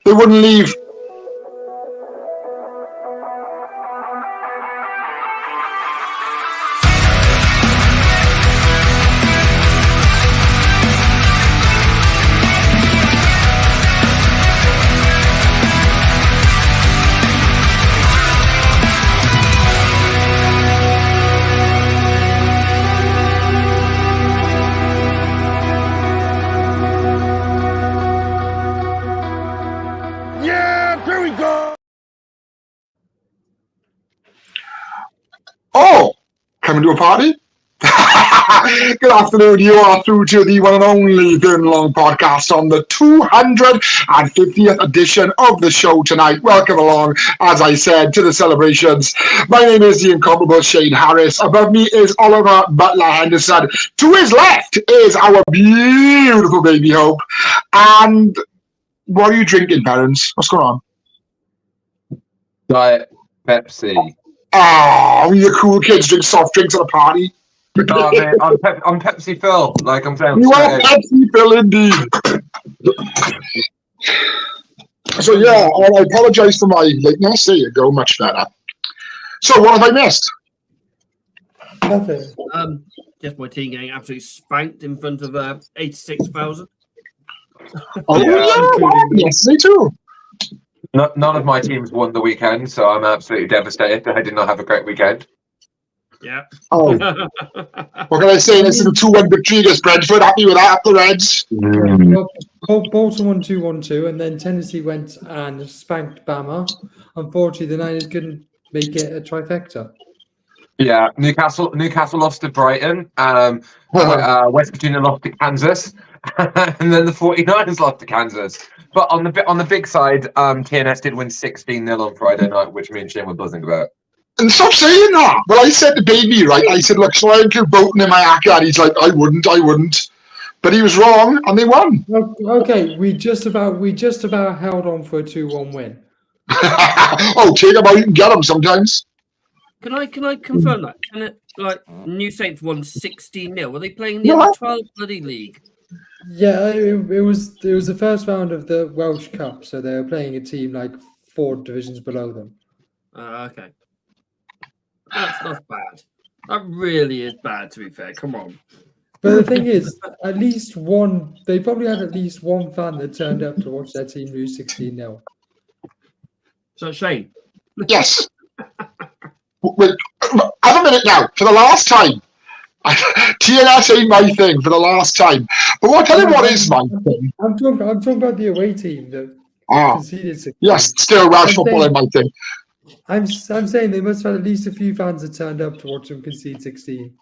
They wouldn't leave. Oh, coming to a party? Good afternoon. You are through to the one and only Burn Long podcast on the 250th edition of the show tonight. Welcome along, as I said, to the celebrations. My name is the incomparable Shane Harris. Above me is Oliver Butler Henderson. To his left is our beautiful baby Hope. And what are you drinking, parents? What's going on? Diet Pepsi. Oh, you cool kids drink soft drinks at a party. Oh, man, I'm Pepsi Phil. Like I'm saying. You are Pepsi Phil indeed. So yeah, I apologise for my lateness. There you go, much better. So what have I missed? Nothing. Just my team getting absolutely spanked in front of 86,000. Oh yeah, yes, they too. None of my teams won the weekend, so I'm absolutely devastated. I did not have a great weekend. Yeah. Oh, what can I say? This is a 2-1 victory against Brentford. Happy with that, the Reds. Well, Bolton won 2-1-2, and then Tennessee went and spanked Bama. Unfortunately, the Niners couldn't make it a trifecta. Yeah, Newcastle lost to Brighton. West Virginia lost to Kansas, and then the 49ers lost to Kansas. But on the big side, TNS did win 16-0 on Friday night, which me and Shane were buzzing about. And stop saying that. Well, I said to baby, right? I said, look, shall I include Bolton in my ACCA? And he's like, I wouldn't. But he was wrong, and they won. Okay, we just about held on for a 2-1 win. Oh, take them out, you can get them sometimes. Can I confirm that? Can it, New Saints won 16-0? Were they playing the under 12 bloody league? Yeah, it was the first round of the Welsh Cup, so they were playing a team like 4 divisions below them. Okay. That's not bad. That really is bad, to be fair. Come on. But the thing is, they probably had at least one fan that turned up to watch their team lose 16-0. So, Shane? Yes. Wait, have a minute now. For the last time. TNS ain't my thing for the last time. But I'll tell you what is my thing. I'm talking about the away team that conceded 16. Yes, still Welsh football ain't my thing. I'm saying they must have had at least a few fans that turned up to watch them concede 16.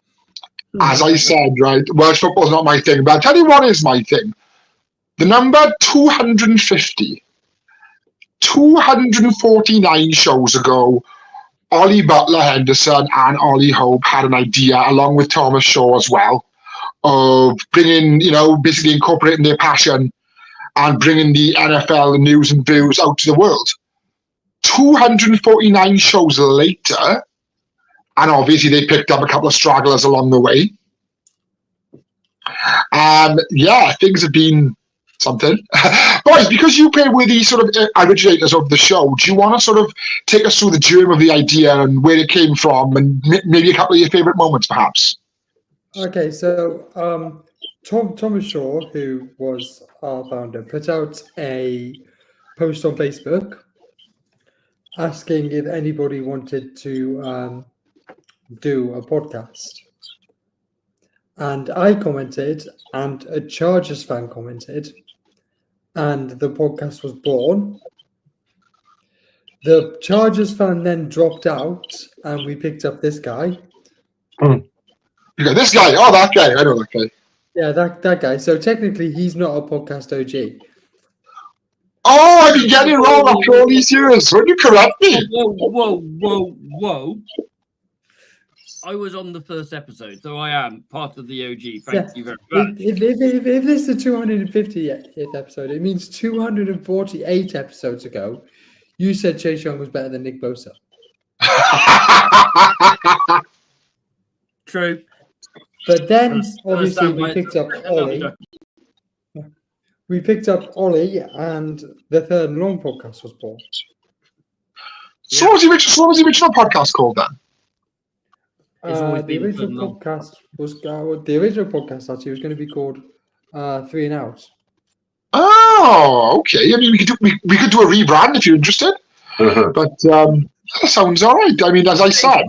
As I said, right, Welsh football's not my thing. But I'll tell you what is my thing. The number 250. 249 shows ago, Ollie Butler Henderson and Ollie Hope had an idea, along with Thomas Shaw as well, of bringing, basically incorporating their passion and bringing the NFL news and views out to the world. 249 shows later, and obviously they picked up a couple of stragglers along the way. And yeah, things have been something. Boys, because you play with the sort of originators of the show, do you want to sort of take us through the germ of the idea and where it came from and maybe a couple of your favourite moments, perhaps? Okay, so Thomas Shaw, who was our founder, put out a post on Facebook asking if anybody wanted to do a podcast. And I commented, and a Chargers fan commented, and the podcast was born. The Chargers fan then dropped out, and we picked up this guy. You got this guy. Oh, that guy. I know that guy. Yeah, that guy. So technically, he's not a podcast OG. Oh, I've been getting it wrong after all these years. When you correct me? Whoa. I was on the first episode, so I am part of the OG. Thank you very much. If this is the 250th episode, it means 248 episodes ago, you said Chase Young was better than Nick Bosa. True. But then, obviously, we picked up Ollie. we picked up Ollie, and the Third and Long podcast was born. So what was the original podcast called then? It's always The been original Third and Long. podcast was the original podcast actually was going to be called 3 and Out. Oh, okay. I mean, we could do a rebrand if you're interested. But that sounds all right. I mean, as I said,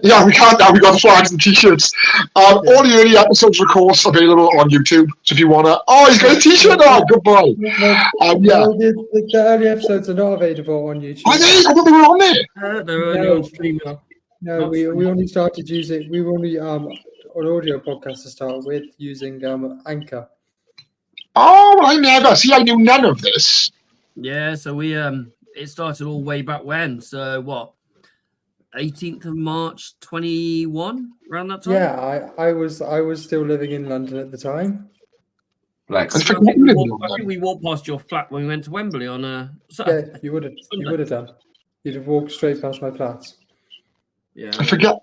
yeah, we can't now. We got flags and t-shirts. All the early episodes are, of course, available on YouTube. So if you wanna, he's got a t-shirt now. Good boy. Yeah. The early episodes are not available on YouTube. Are they? I thought they were on there. They're only on stream now. No, we only started using. We were only an audio podcast to start with using Anchor. Oh, well, I never. See, I knew none of this. Yeah, so we it started all way back when. So what? 18th of March 21, around that time. Yeah, I was still living in London at the time. Like, I think we walked past your flat when we went to Wembley on a Saturday. Yeah, you would have done. You'd have walked straight past my flat. Yeah, I forget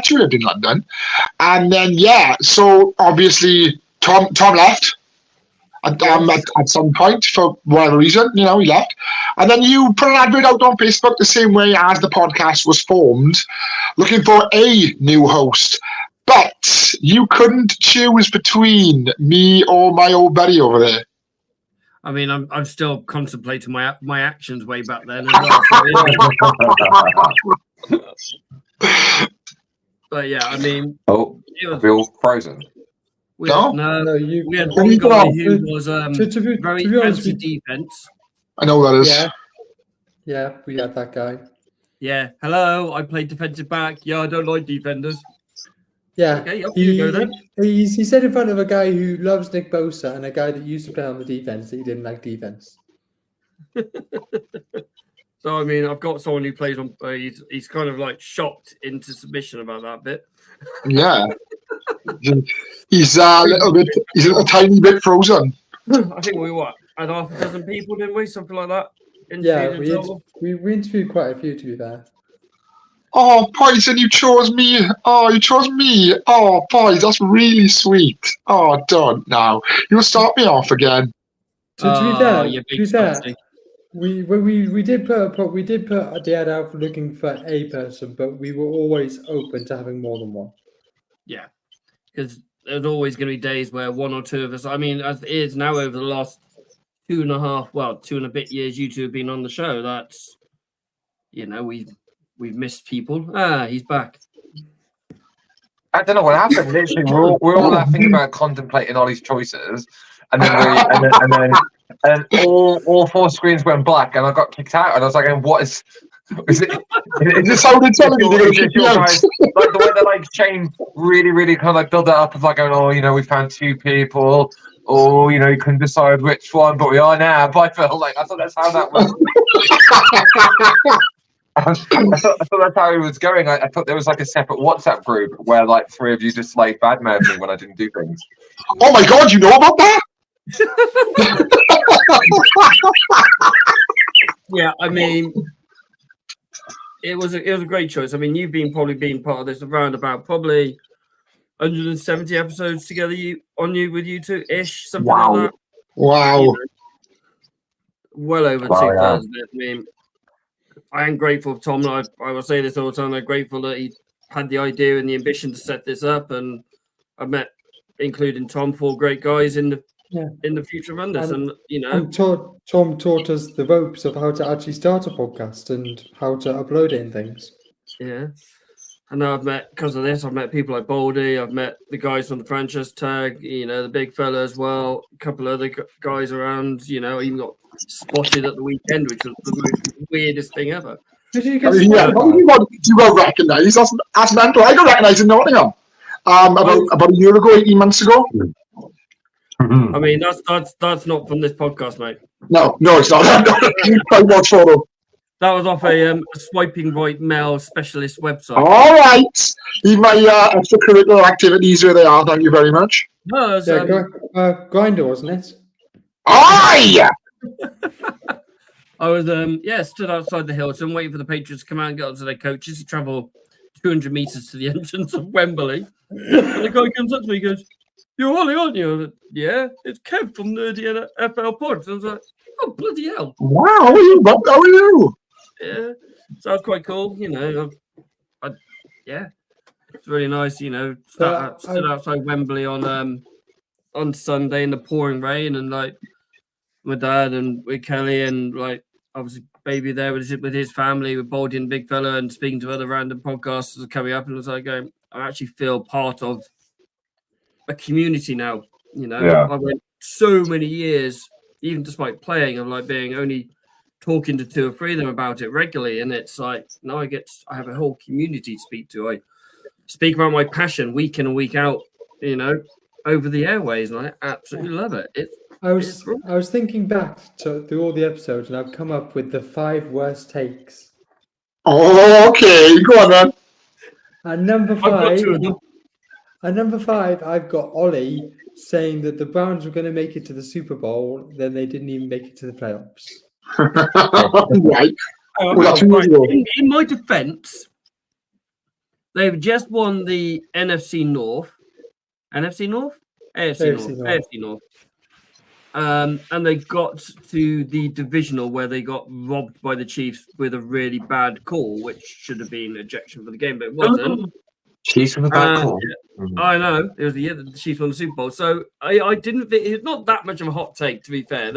you lived in London, and then so obviously Tom left at some point for whatever reason, he left, and then you put an advert out on Facebook the same way as the podcast was formed, looking for a new host, but you couldn't choose between me or my old buddy over there. I mean, I'm still contemplating my actions way back then. But yeah, I mean, I feel frozen. We had one guy who was very anti-defense. I know who that is. Yeah, we had that guy. Yeah, hello. I played defensive back. Yeah, I don't like defenders. Yeah, okay, you go then. He said in front of a guy who loves Nick Bosa and a guy that used to play on the defense that he didn't like defense. So I mean, I've got someone who plays on. He's kind of like shocked into submission about that bit. Yeah, he's a little bit. He's a tiny bit frozen. I think we had half a dozen people, didn't we? Something like that. We interviewed quite a few, to be fair. Oh, Poison, you chose me. Oh, you chose me. Oh, Poison, that's really sweet. Oh, don't now. You'll start me off again. To be fair, we did put the ad out for looking for a person, but we were always open to having more than one. Yeah, because there's always going to be days where one or two of us. I mean, as it is now, over the last 2 and a bit years, you two have been on the show. That's we've missed people. He's back. I don't know what happened. Literally, we're all laughing about contemplating all these choices, and then and all 4 screens went black, and I got kicked out, and I was like, "What is it? Is this how they're telling me they're going to kick you out?" Like the way they like change really, really kind of like build that up of like going, we found 2 people. Oh, you couldn't decide which one, but we are now. But I felt like I thought that's how that was. I thought that's how it was going. I thought there was like a separate WhatsApp group where like 3 of you just like badmouthed me when I didn't do things. Oh my God, you know about that? Yeah, I mean, it was a great choice. I mean, you've probably been part of this around about probably 170 episodes together with you two ish, something like that. Wow. Well over 2,000. I mean, I am grateful for Tom. I will say this all the time. I'm grateful that he had the idea and the ambition to set this up, and I've met, including Tom, 4 great guys in the future run this, and Tom taught us the ropes of how to actually start a podcast and how to upload it and things. Yeah. And because of this, I've met people like Baldy. I've met the guys from the franchise tag, the big fella as well. A couple other guys around, even got spotted at the weekend, which was the most weirdest thing ever. Did you get you got recognised? That's mental. I got recognised in Nottingham about a year ago, 18 months ago. I mean, that's not from this podcast, mate. No, it's not. I watch photo. That was off a swiping right mail specialist website. All right. Leave my extracurricular activities where they are. Thank you very much. No, it was, Grindr, wasn't it? Aye! I was stood outside the Hilton waiting for the Patriots to come out and get onto their coaches to travel 200 meters to the entrance of Wembley. And the guy comes up to me and goes, You're Ollie, aren't you? Yeah, it's Kev from the FL Pod. I was like, oh, bloody hell. Wow, how are you, Bob? How are you? Yeah, so that's quite cool. Yeah, it's really nice. Stood outside Wembley on Sunday in the pouring rain, and like my dad and with Kelly and like obviously baby there with his family, with Baldy and Big Fella, and speaking to other random podcasters coming up, and it was like going, I actually feel part of a community now. Yeah. I went so many years, even despite playing, of like being only talking to 2 or 3 of them about it regularly, and it's like now I have a whole community to speak to. I speak about my passion week in and week out, over the airways, and I absolutely love it. I was thinking back through all the episodes, and I've come up with the 5 worst takes. Oh, okay. Go on, then. And number 5, I've got Ollie saying that the Browns were going to make it to the Super Bowl, then they didn't even make it to the playoffs. Right. In my defense, they've just won the NFC North. NFC North? AFC North. And they got to the divisional where they got robbed by the Chiefs with a really bad call, which should have been ejection for the game, but it wasn't. Chiefs with a bad call. I know. It was the year that the Chiefs won the Super Bowl. So I didn't think it's not that much of a hot take, to be fair.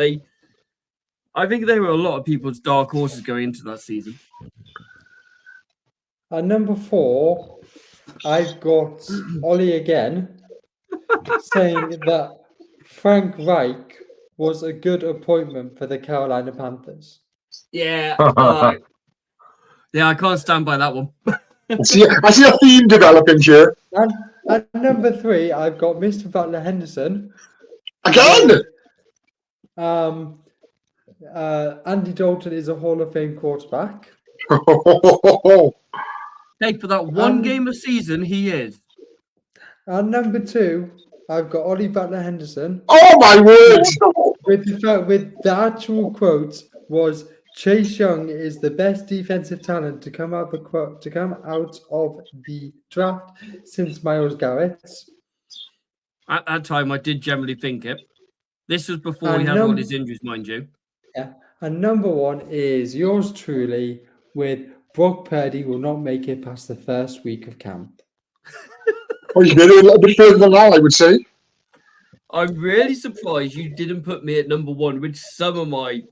I think there were a lot of people's dark horses going into that season. At number 4, I've got Ollie again saying that Frank Reich was a good appointment for the Carolina Panthers. Yeah. Yeah, I can't stand by that one. I see a theme developing here. And at number 3, I've got Mr. Butler Henderson. Again? Andy Dalton is a Hall of Fame quarterback. Hey, for that one game a season, he is. And number 2, I've got Ollie Butler Henderson. Oh my word! With the actual quote was, Chase Young is the best defensive talent to come out of the draft since Myles Garrett. At that time, I did generally think it. This was before he had all his injuries, mind you. Yeah. And number 1 is yours truly with Brock Purdy will not make it past the first week of camp. Oh, you did it a little bit further than that, I would say. I'm really surprised you didn't put me at number 1 with some of my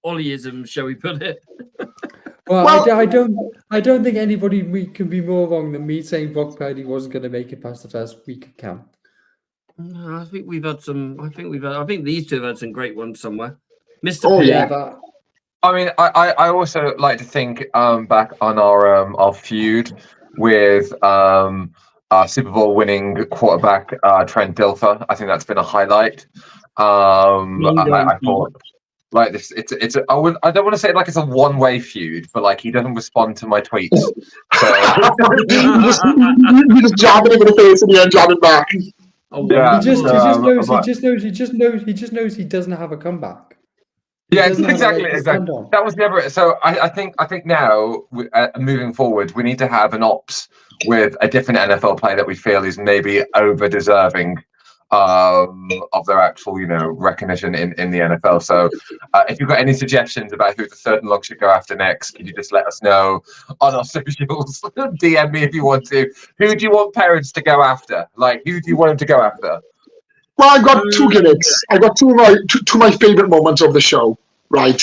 Ollieisms, shall we put it? Well, I don't think anybody can be more wrong than me saying Brock Purdy wasn't going to make it past the first week of camp. No, I think we've had some. I think these 2 have had some great ones somewhere. Mr. Oh, P. yeah. But I mean, I also like to think back on our feud with Super Bowl winning quarterback Trent Dilfer. I think that's been a highlight. I thought like this. I don't want to say like it's a one-way feud, but like he doesn't respond to my tweets. So you just jabbing him in the face and then jabbing back. Oh, yeah. He just knows he doesn't have a comeback. Yeah, exactly. That was never. So I think now moving forward, we need to have an ops with a different NFL player that we feel is maybe over deserving of their actual, recognition in the NFL. So if you've got any suggestions about who the 3rd and long should go after next, can you just let us know on our socials? DM me if you want to. Who do you want parents to go after? Like, who do you want them to go after? Well, I've got 2 gimmicks. I've got two of my favorite moments of the show, right?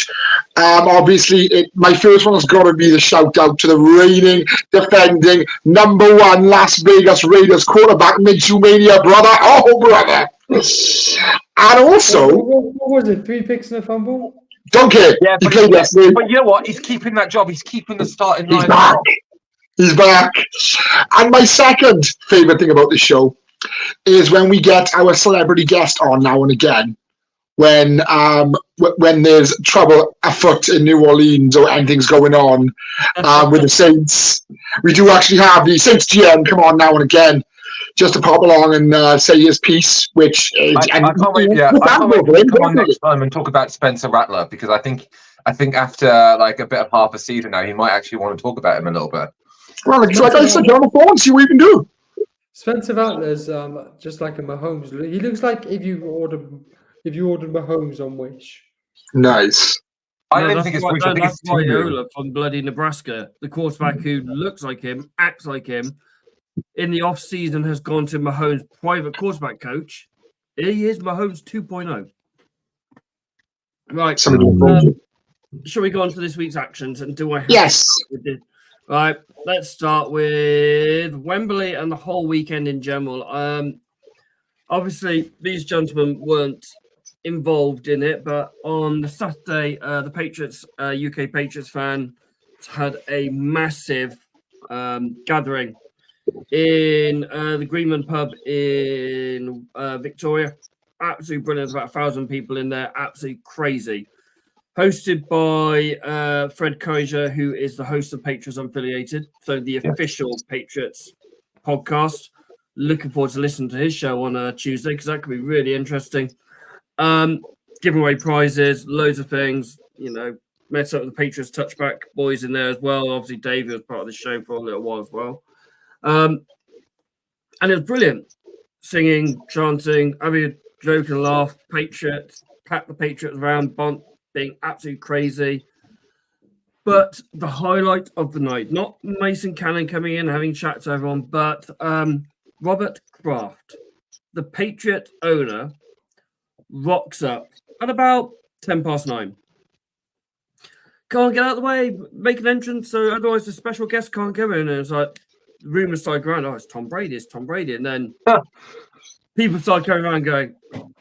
Obviously, my first one has got to be the shout out to the reigning, defending, number 1 Las Vegas Raiders quarterback, Minshew Mania, brother. Oh, brother. And also... What was it, 3 picks and a fumble? Don't care. Yeah, he played yesterday. But you know what? He's keeping that job. He's keeping the starting line. He's back. And my second favorite thing about this show is when we get our celebrity guest on now and again, when there's trouble afoot in New Orleans or anything's going on with the Saints. We do actually have the Saints GM come on now and again just to pop along and say his piece, which is... I can't wait to come on next time and talk about Spencer Rattler, because I think after like a bit of half a season now, he might actually want to talk about him a little bit. Well, like I said, get on the phone and see what you can do. Spencer Rattler's just like a Mahomes. He looks like if you ordered Mahomes on Wish. Nice. I No, don't that's think it's right, Wish. I no, think that's it's Tulu. Viola from bloody Nebraska, the quarterback who looks like him, acts like him. In the off season, has gone to Mahomes' private quarterback coach. He is Mahomes 2.0. Right. Somebody do a vote. Shall we go on to this week's actions? And do I have Yes. Right. Let's start with Wembley and the whole weekend in general. Obviously, these gentlemen weren't involved in it, but on the Saturday, the Patriots, UK Patriots fans had a massive gathering in the Greenman pub in Victoria. Absolutely brilliant. There's about 1,000 people in there. Absolutely crazy. Hosted by Fred Kaiser, who is the host of Patriots Unaffiliated, so the official Patriots podcast. Looking forward to listening to his show on Tuesday because that could be really interesting. Giving away prizes, loads of things. You know, met up with the Patriots Touchback boys in there as well. Obviously, Dave was part of the show for a little while as well. And it was brilliant. Singing, chanting, having a joke and laugh. Patriots, pat the Patriots around, being absolutely crazy. But the highlight of the night, not Mason Cannon coming in, having chat to everyone, but Robert Kraft, the Patriot owner, rocks up at about 9:10. Can't get out of the way, make an entrance, so otherwise the special guest can't go in. And it's like, rumors started going, oh, it's Tom Brady. And then people started going around going,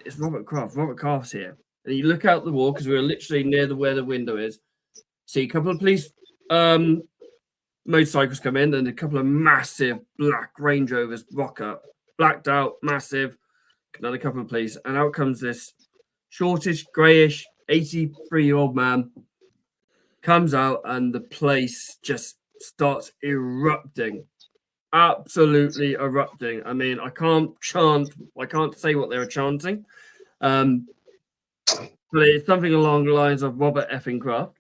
it's Robert Kraft's here. And you look out the wall, because we were literally near where the window is, see a couple of police motorcycles come in, and a couple of massive black Range Rovers rock up, blacked out, massive, another couple of police, and out comes this shortish, greyish, 83-year-old man, comes out, and the place just starts erupting. Absolutely erupting. I mean, I can't say what they were chanting. But it's something along the lines of Robert effing Kraft.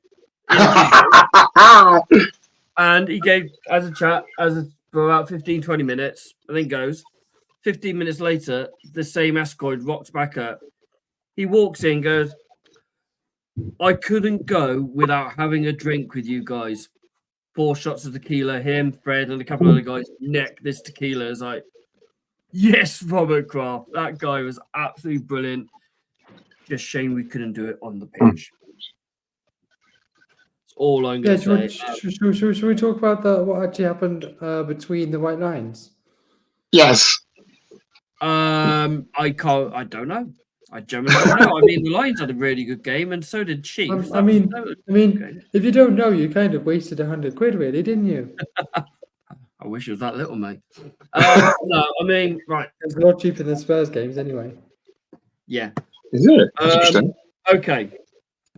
And he gave as a chat for about 15-20 minutes, and then goes. 15 minutes later, the same escort rocks back up. He walks in, goes, I couldn't go without having a drink with you guys. 4 shots of tequila, him, Fred, and a couple of other guys neck this tequila. It's like, yes, Robert Kraft. That guy was absolutely brilliant. Just shame we couldn't do it on the pitch. That's all I'm going to say. Should we talk about what actually happened between the white lines? Yes. I don't know. I generally don't know. I mean, the Lions had a really good game, and so did Chiefs. I mean, if you don't know, you kind of wasted £100, really, didn't you? I wish it was that little, mate. No, I mean, right. It's a lot cheaper than Spurs games, anyway. Yeah. Is it? That's interesting. Okay.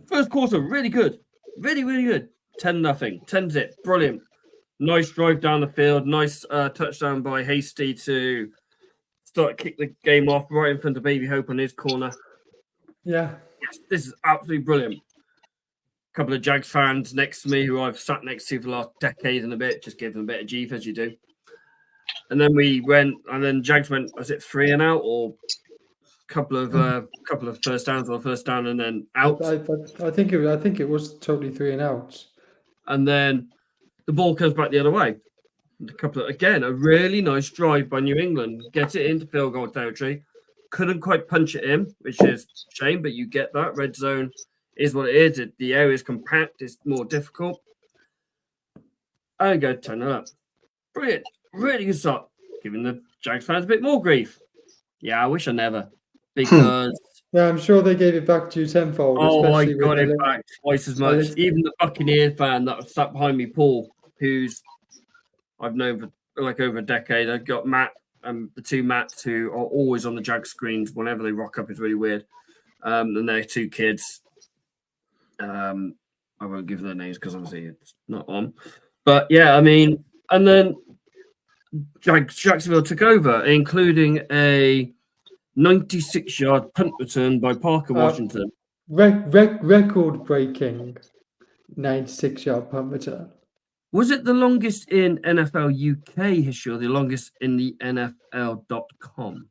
First quarter, really good. Really, really good. 10-0. 10-0. Brilliant. Nice drive down the field. Nice touchdown by Hasty to kick the game off right in front of Baby Hope on his corner. Yeah. Yes, this is absolutely brilliant. A couple of Jags fans next to me who I've sat next to for the last decade and a bit, just give them a bit of Jeep as you do. And then we went, and then Jags went, was it 3 and out or couple of first downs or first down and then out? I think it was totally 3 and out. And then the ball comes back the other way. A really nice drive by New England. Get it into field goal territory. Couldn't quite punch it in, which is a shame, but you get that. Red zone is what it is. The area is compact. It's more difficult. I go 10 up. Brilliant. Really good start. Giving the Jags fans a bit more grief. Yeah, I wish I never. Because... Yeah, I'm sure they gave it back to you tenfold. Oh, I got it back twice as much. Even the Buccaneer fan that sat behind me, Paul, who's I've known for like over a decade. I've got Matt and the two Matts who are always on the Jag screens whenever they rock up. It's really weird. And they're 2 kids. I won't give their names because obviously it's not on. But yeah, I mean, and then Jacksonville took over, including a 96-yard punt return by Parker Washington. Record-breaking 96-yard punt return. Was it the longest in NFL UK history or the longest in the NFL.com?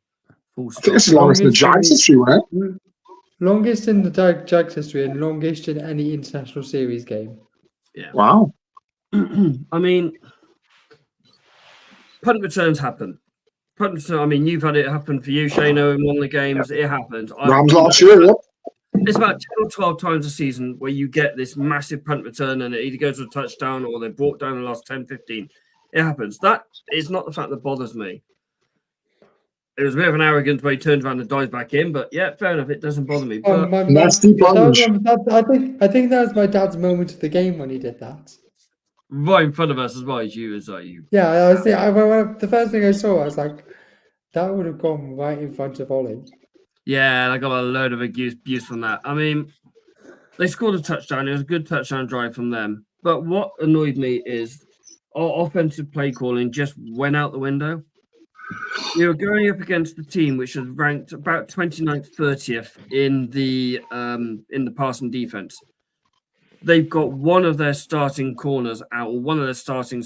Full I think stop. it's the longest in the Giants history, right? Longest in the Jags history and longest in any international series game. Yeah. Wow. I mean, punt returns happen. Punt return, I mean, you've had it happen for you, Shano, in one of the games. It happens. Rams last year, yep. It's about 10 or 12 times a season where you get this massive punt return and it either goes to a touchdown or they're brought down in the last 10, 15. It happens. That is not the fact that bothers me. It was a bit of an arrogance where he turns around and dives back in, but yeah, fair enough. It doesn't bother me. But nasty plunge. I think that was my dad's moment of the game when he did that. Right in front of us as well as you, you. Yeah, the first thing I saw, I was like, that would have gone right in front of Ollie. Yeah, I got a load of abuse from that. I mean, they scored a touchdown. It was a good touchdown drive from them. But what annoyed me is our offensive play calling just went out the window. We were going up against the team which was ranked about 29th, 30th in the passing defense. They've got one of their starting corners out, or one of their starting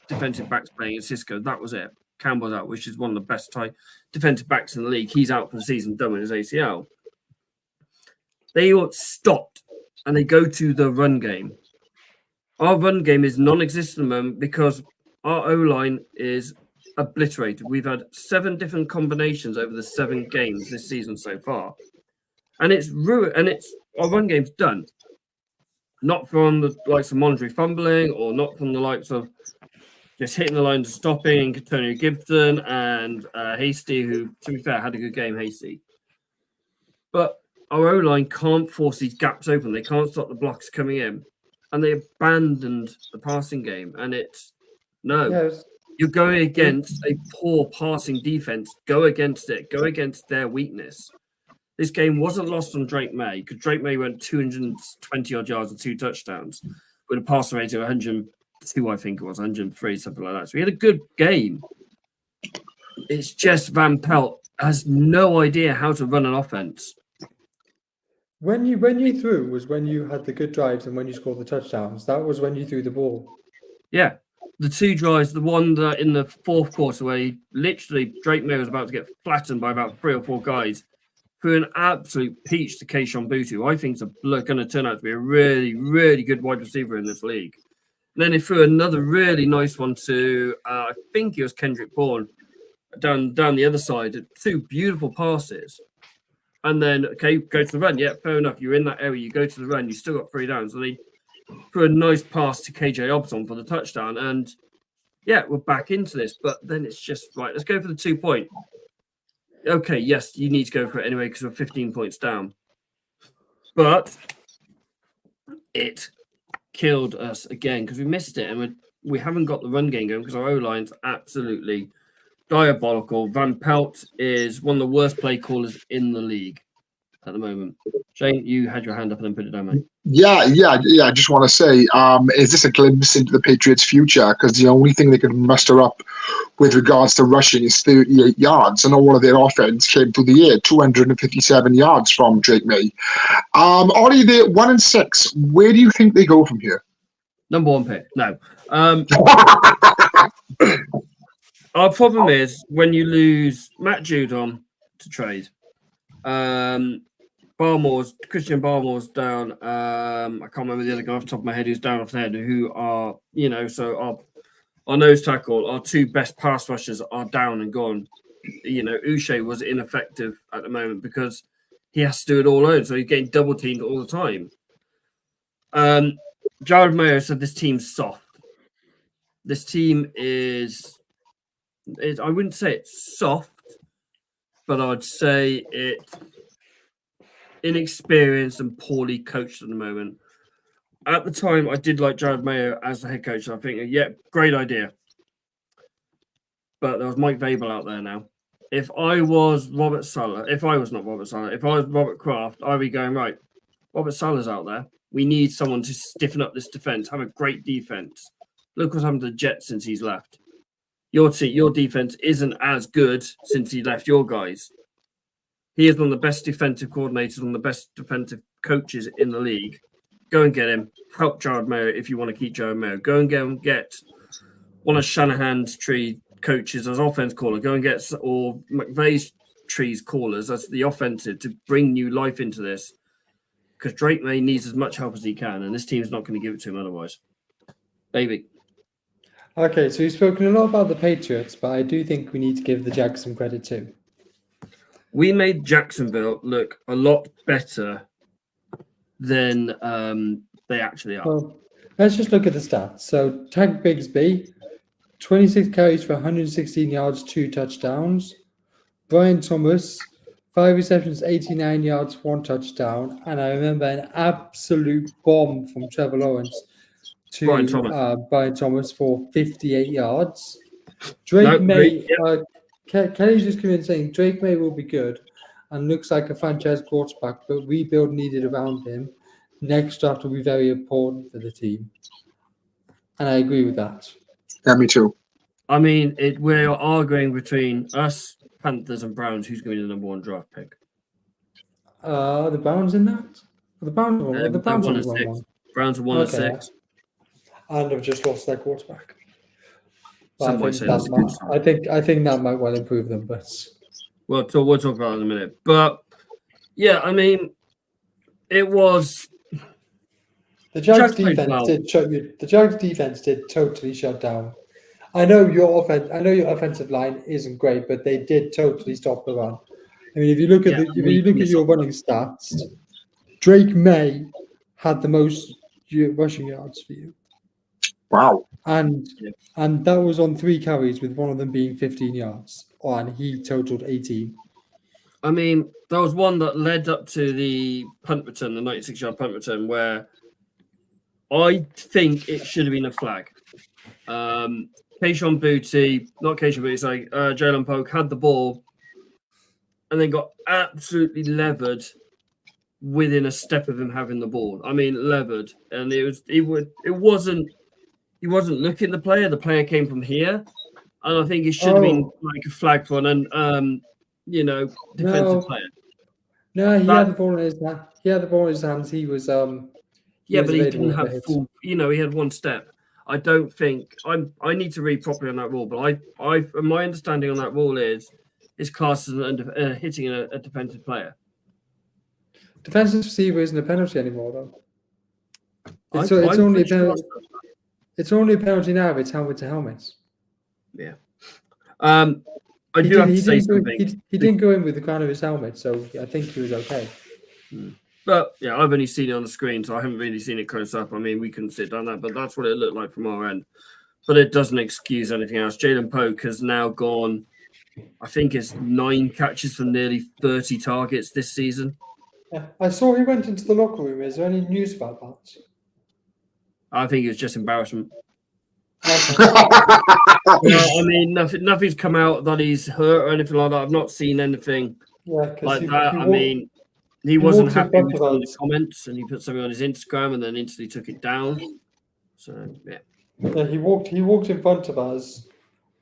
defensive backs playing at Cisco. That was it. Campbell's out, which is one of the best defensive backs in the league. He's out for the season, done with his ACL. They all stopped and they go to the run game. Our run game is non-existent at the moment because our O-line is obliterated. We've had 7 different combinations over the 7 games this season so far. And it's ruined, and our run game's done. Not from the likes of Mondry fumbling or not from the likes of just hitting the lines and stopping Antonio Gibson and Hasty, who, to be fair, had a good game, Hasty. But our O-line can't force these gaps open. They can't stop the blocks coming in. And they abandoned the passing game. And it's, no. Yes. You're going against a poor passing defense. Go against it. Go against their weakness. This game wasn't lost on Drake May because Drake May went 220-odd yards and 2 touchdowns with a passer rate of 102, I think it was, 103, something like that. So he had a good game. It's just Van Pelt has no idea how to run an offense. When you threw was when you had the good drives and when you scored the touchdowns. That was when you threw the ball. Yeah. The 2 drives, the one that in the 4th quarter where he literally, Drake May was about to get flattened by about 3 or 4 guys, threw an absolute peach to Keishon Boutte, who I think is going to turn out to be a really, really good wide receiver in this league. And then he threw another really nice one to, I think it was Kendrick Bourne, down the other side. 2 beautiful passes. And then, okay, go to the run. Yeah, fair enough. You're in that area. You go to the run. You still got 3 downs. And he threw a nice pass to KJ Obson for the touchdown. And, yeah, we're back into this. But then it's just, right, let's go for the 2-point. Okay, yes, you need to go for it anyway because we're 15 points down. But it killed us again because we missed it and we haven't got the run game going because our O-line's absolutely diabolical. Van Pelt is one of the worst play callers in the league at the moment. Shane, you had your hand up and then put it down, mate. Yeah. I just want to say, is this a glimpse into the Patriots' future? Because the only thing they can muster up with regards to rushing is 38 yards, and all of their offense came through the air, 257 yards from Drake May. Ollie, they're 1-6. Where do you think they go from here? Number 1 pick. No. Our problem is when you lose Matt Judon to trade. Christian Barmore's down. I can't remember the other guy off the top of my head who's down off the head, who are, so our nose tackle, our 2 best pass rushers are down and gone. Uche was ineffective at the moment because he has to do it all alone, so he's getting double teamed all the time. Jared Mayo said this team's soft. This team is I wouldn't say it's soft, but I'd say it's inexperienced and poorly coached at the moment. At the time, I did like Jared Mayo as the head coach. I think, yeah, great idea. But there was Mike Vabel out there now. If I was Robert Kraft, I'd be going, right, Robert Saleh's out there. We need someone to stiffen up this defense, have a great defense. Look what's happened to the Jets since he's left. Your defense isn't as good since he left your guys. He is one of the best defensive coordinators, one of the best defensive coaches in the league. Go and get him. Help Jared Mayo if you want to keep Jared Mayo. Go and get one of Shanahan's tree coaches as offense caller. Go and get or McVay's trees callers as the offensive to bring new life into this. Because Drake May needs as much help as he can, and this team's not going to give it to him otherwise. Baby. Okay, so you've spoken a lot about the Patriots, but I do think we need to give the Jags some credit too. We made Jacksonville look a lot better than they actually are. Well, let's just look at the stats. So Tank Bigsby, 26 carries for 116 yards, 2 touchdowns. Brian Thomas, 5 receptions, 89 yards, 1 touchdown. And I remember an absolute bomb from Trevor Lawrence to Brian Thomas for 58 yards. Drake May, Kelly's just come in saying Drake May will be good and looks like a franchise quarterback, but rebuild needed around him. Next draft will be very important for the team. And I agree with that. Yeah, me too. I mean, we're arguing between us, Panthers, and Browns who's going to be the number 1 draft pick. The Browns in that? The Browns are the Browns are 1-1. Browns are 1-6. And have just lost their quarterback. I think that might well improve them, but we'll talk about it in a minute. But yeah, I mean, it was the Jags defense did totally shut down. I know your offensive line isn't great, but they did totally stop the run. I mean, if you look at your running stats, Drake May had the most rushing yards for you. Wow. And that was on 3 carries, with one of them being 15 yards, and he totaled 18. I mean, there was one that led up to the punt return, the 96-yard punt return, where I think it should have been a flag. Jalen Polk had the ball and then got absolutely levered within a step of him having the ball. I mean, levered, and he wasn't looking at the player. The player came from here, and I think it should have been like a flag for an defensive player. No, he had the ball in his hand. He had the ball in his hands. He was but he didn't have full. He had one step. I don't think I need to read properly on that rule, but my understanding on that rule is classed as hitting a defensive player. Defensive receiver isn't a penalty anymore, though. It's only a penalty. It's only a penalty now if it's helmet to helmet. Yeah. I do have to say something. He didn't go in with the crown of his helmet, so I think he was okay. But yeah, I've only seen it on the screen, so I haven't really seen it close up. I mean, we couldn't sit down that, but that's what it looked like from our end. But it doesn't excuse anything else. Jalen Polk has now gone, I think it's 9 catches for nearly 30 targets this season. Yeah, I saw he went into the locker room. Is there any news about that? I think it was just embarrassment. I mean, nothing's come out that he's hurt or anything like that. I've not seen anything like that. He wasn't happy with all the comments, and he put something on his Instagram and then instantly took it down. So yeah. Yeah, he walked in front of us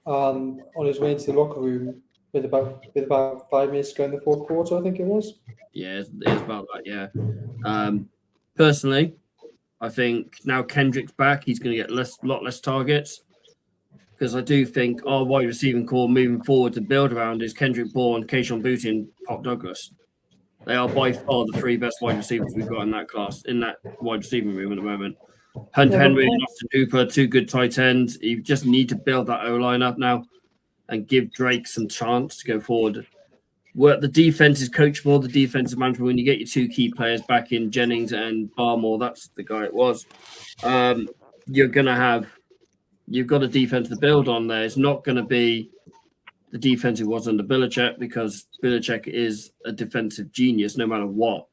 on his way into the locker room with about 5 minutes to go in the 4th quarter, I think it was. Yeah, it's about that. Yeah. Personally, I think now Kendrick's back, he's going to get a lot less targets, because I do think our wide receiving core moving forward to build around is Kendrick Bourne, Kayshon Boutte, and Pop Douglas. They are by far the 3 best wide receivers we've got in that class, in that wide receiving room at the moment. Hunter Henry and Austin Hooper, 2 good tight ends. You just need to build that O-line up now and give Drake some chance to go forward. The defense is coachable, the defense is manageable. When you get your 2 key players back in Jennings and Barmore, that's the guy it was. You've got a defense to build on there. It's not going to be the defense it was under Belichick, because Belichick is a defensive genius no matter what.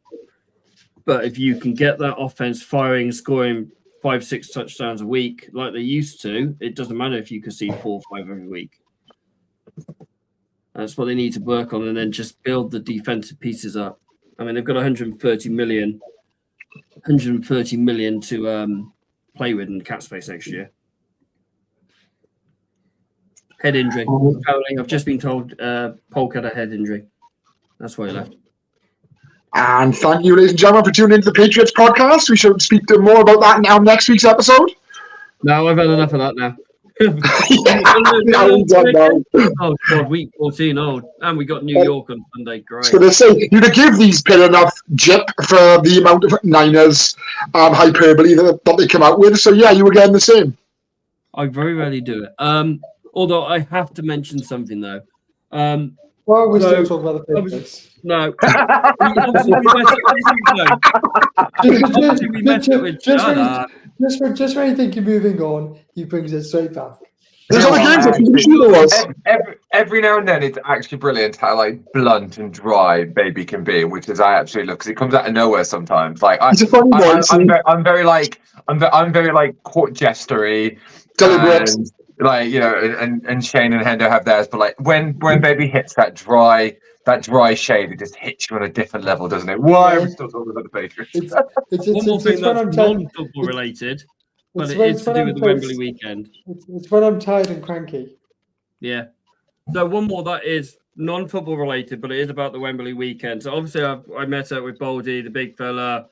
But if you can get that offense firing, scoring 5-6 touchdowns a week like they used to, it doesn't matter if you can see 4 or 5 every week. That's what they need to work on, and then just build the defensive pieces up. I mean, they've got 130 million to play with in cap space next year. Head injury. I've just been told Polk had a head injury. That's why he left. And thank you, ladies and gentlemen, for tuning into the Patriots podcast. We shall speak to more about that now next week's episode. No, I've had enough of that now. Oh God, week 14. Oh, and we got New York on Sunday. Great. So they say you'd give these Pitt enough jip for the amount of Niners hyperbole that they come out with. So yeah, you were getting the same. I very rarely do it. Although I have to mention something though. Well, we're still talking about the Patriots. No. Obviously we messed it with just when you think you're moving on, he brings it straight back. Every now and then, it's actually brilliant how like blunt and dry baby can be, which is I absolutely love because it comes out of nowhere sometimes. Like I'm very like court jestery, and, like and Shane and Hendo have theirs, but like when baby hits that dry shade, it just hits you on a different level, doesn't it? Why are we still talking about the Patriots? One more thing that's non-football related. But it is to do with the Wembley weekend. It's when I'm tired and cranky. Yeah. So one more that is non-football related, but it is about the Wembley weekend. So obviously I met up with Baldy, the big fella,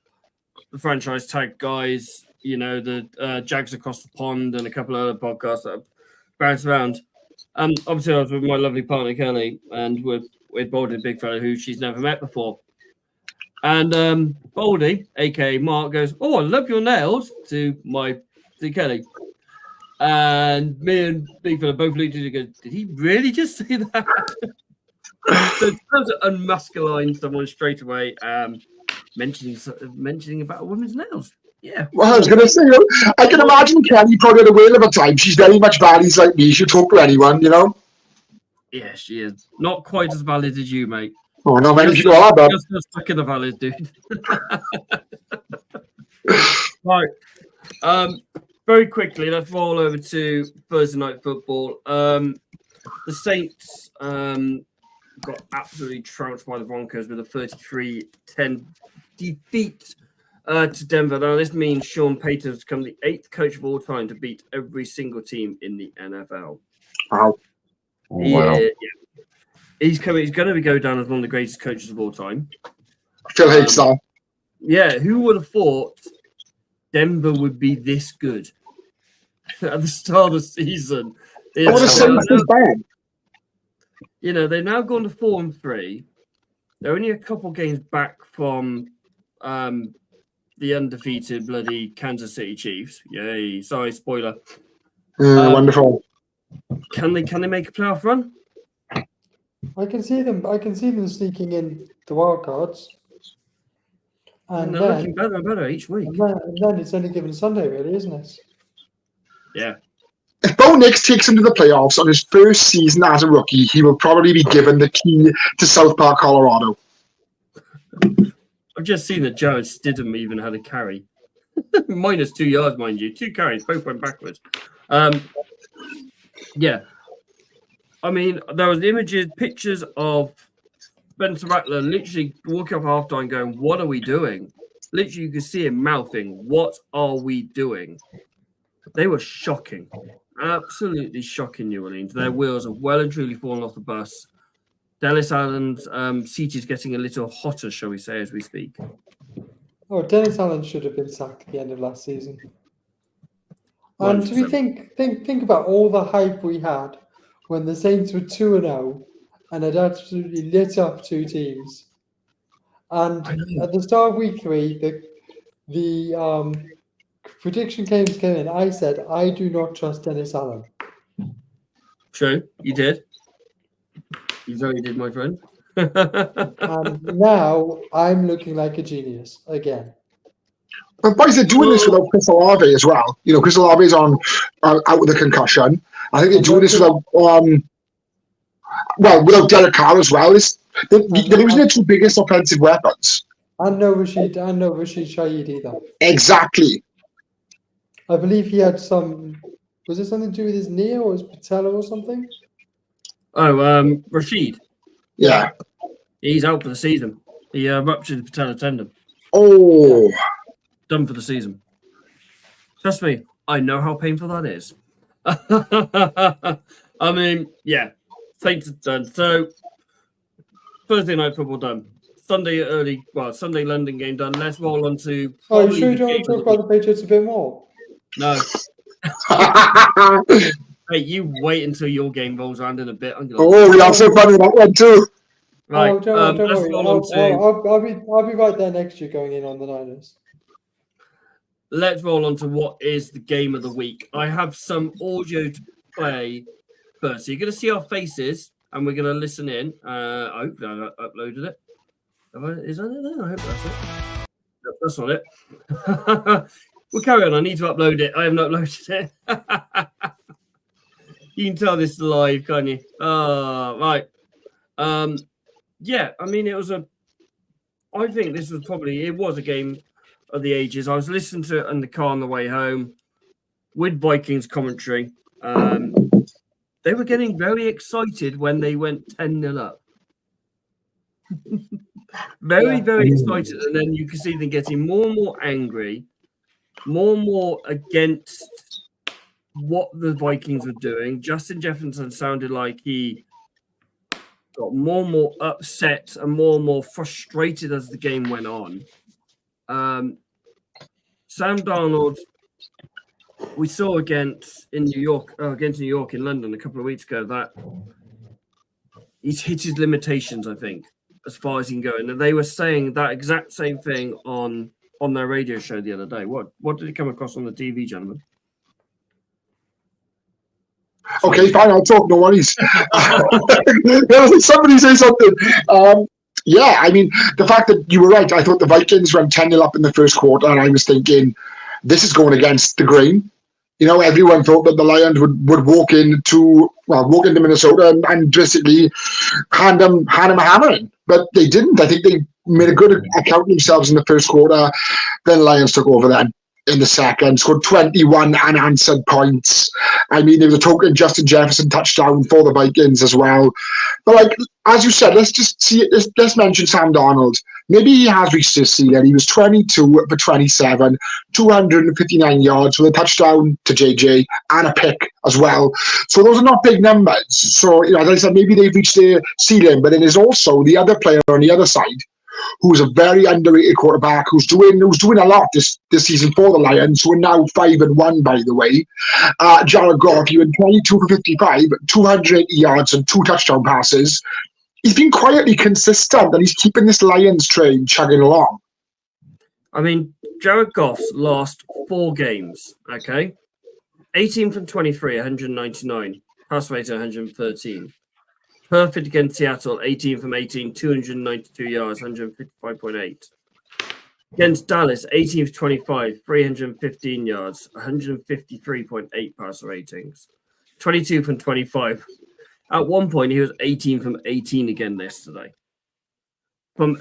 the franchise tag guys, the Jags Across the Pond and a couple of other podcasts that bounced around. Obviously I was with my lovely partner Kelly and with Baldy, the big fella, who she's never met before. And Baldy, aka Mark, goes, "Oh, I love your nails," to Kelly. And me and Big Fella both looked at it and go, "Did he really just say that?" So it was unmasculine someone straight away, mentioning about a woman's nails. Yeah. Well, I was going to say, I can imagine Kelly probably had a whale of a time. She's very much valleys like me. She'll talk to anyone, Yeah, she is. Not quite as valid as you, mate. Oh, no, many people are, but just stuck in the valleys, dude. Right. Very quickly, let's roll over to Thursday Night Football. The Saints got absolutely trounced by the Broncos with a 33-10 defeat to Denver. Now, this means Sean Payton has become the 8th coach of all time to beat every single team in the NFL. Wow. Yeah. He's going to go down as one of the greatest coaches of all time. Phil hates that. Yeah, who would have thought Denver would be this good at the start of the season? I would have said this bad. They've now gone to 4-3. They're only a couple games back from the undefeated bloody Kansas City Chiefs. Yay! Sorry, spoiler. Wonderful. Can they make a playoff run? I can see them sneaking in the wild cards. And they're looking better and better each week. And then it's only given Sunday, really, isn't it? Yeah. If Bo Nix takes him to the playoffs on his first season as a rookie, he will probably be given the key to South Park, Colorado. I've just seen that Jared Stidham even had a carry. Minus 2 yards, mind you. 2 carries, both went backwards. Yeah. I mean, there was pictures of Spencer Rattler literally walking off halftime going, "What are we doing?" Literally, you could see him mouthing, "What are we doing?" They were shocking. Absolutely shocking, New Orleans. Their wheels have well and truly fallen off the bus. Dennis Allen's seat is getting a little hotter, shall we say, as we speak. Oh, Dennis Allen should have been sacked at the end of last season. And do we think about all the hype we had when the Saints were 2-0 and had absolutely lit up 2 teams. And at the start of week 3, the prediction came in. I said, I do not trust Dennis Allen. True, you did. You very did, my friend. And now I'm looking like a genius again. But boys, they're doing this without Chris Olave as well. Chris Olave's out with a concussion. I think they're doing this without without Derek Carr as well. They're losing their 2 biggest offensive weapons. And no Rashid Shaheed either. Exactly. I believe he had was it something to do with his knee or his patella or something? Oh, Rashid. Yeah. He's out for the season. He ruptured the patella tendon. Oh. Done for the season. Trust me, I know how painful that is. I mean, yeah. Saints are done. So, Thursday Night Football done. Sunday London game done. Let's roll on to. Oh, you sure you don't want to talk about the Patriots a bit more? No. Hey, you wait until your game rolls around in a bit. Oh, we have some fun with that one too. Right. Oh, don't let's worry. roll on to. I'll be right there next year going in on the Niners. Let's roll on to what is the game of the week. I have some audio to play first. So you're going to see our faces and we're going to listen in. I hope I uploaded it. Is that it there? I hope that's it. No, that's not it. We'll carry on. I need to upload it. I haven't uploaded it. You can tell this is live, can't you? Right. Yeah, I mean, I think this was a game of the ages. I was listening to it in the car on the way home with Vikings commentary. They were getting very excited when they went 10-0 up. Very excited. And then you can see them getting more and more angry, more and more against what the Vikings were doing. Justin Jefferson sounded like he got more and more upset and more frustrated as the game went on. Sam Darnold, we saw against New York in London a couple of weeks ago that he's hit his limitations, I think, as far as he can go. And they were saying that exact same thing on their radio show the other day. What did it come across on the TV, gentlemen? Okay, fine, I'll talk, no worries. Somebody say something. Yeah, I mean, the fact that you were right, I thought the Vikings went 10-0 up in the first quarter, and I was thinking, this is going against the grain. You know, everyone thought that the Lions would walk into Minnesota and basically hand them a hammering. But they didn't. I think they made a good account of themselves in the first quarter. Then the Lions took over then in the second, scored 21 unanswered points. I mean, there was a token Justin Jefferson touchdown for the Vikings as well. But like, as you said, let's mention Sam Darnold. Maybe he has reached his ceiling. He was 22 for 27, 259 yards with a touchdown to JJ and a pick as well. So those are not big numbers. So, you know, as I said, maybe they've reached their ceiling, but then there's also the other player on the other side who's a very underrated quarterback who's doing a lot this season for the Lions, who are now 5-1, by the way. Jared Goff, he went 22 for 55, 280 yards and 2 touchdown passes. He's been quietly consistent and he's keeping this Lions train chugging along. I mean, Jared Goff's last 4 games, okay? 18 from 23, 199. Pass rate 113. Perfect against Seattle, 18 from 18, 292 yards, 155.8. Against Dallas, 18 for 25, 315 yards, 153.8 passer ratings. 22 from 25. At one point, he was 18 from 18 again yesterday. For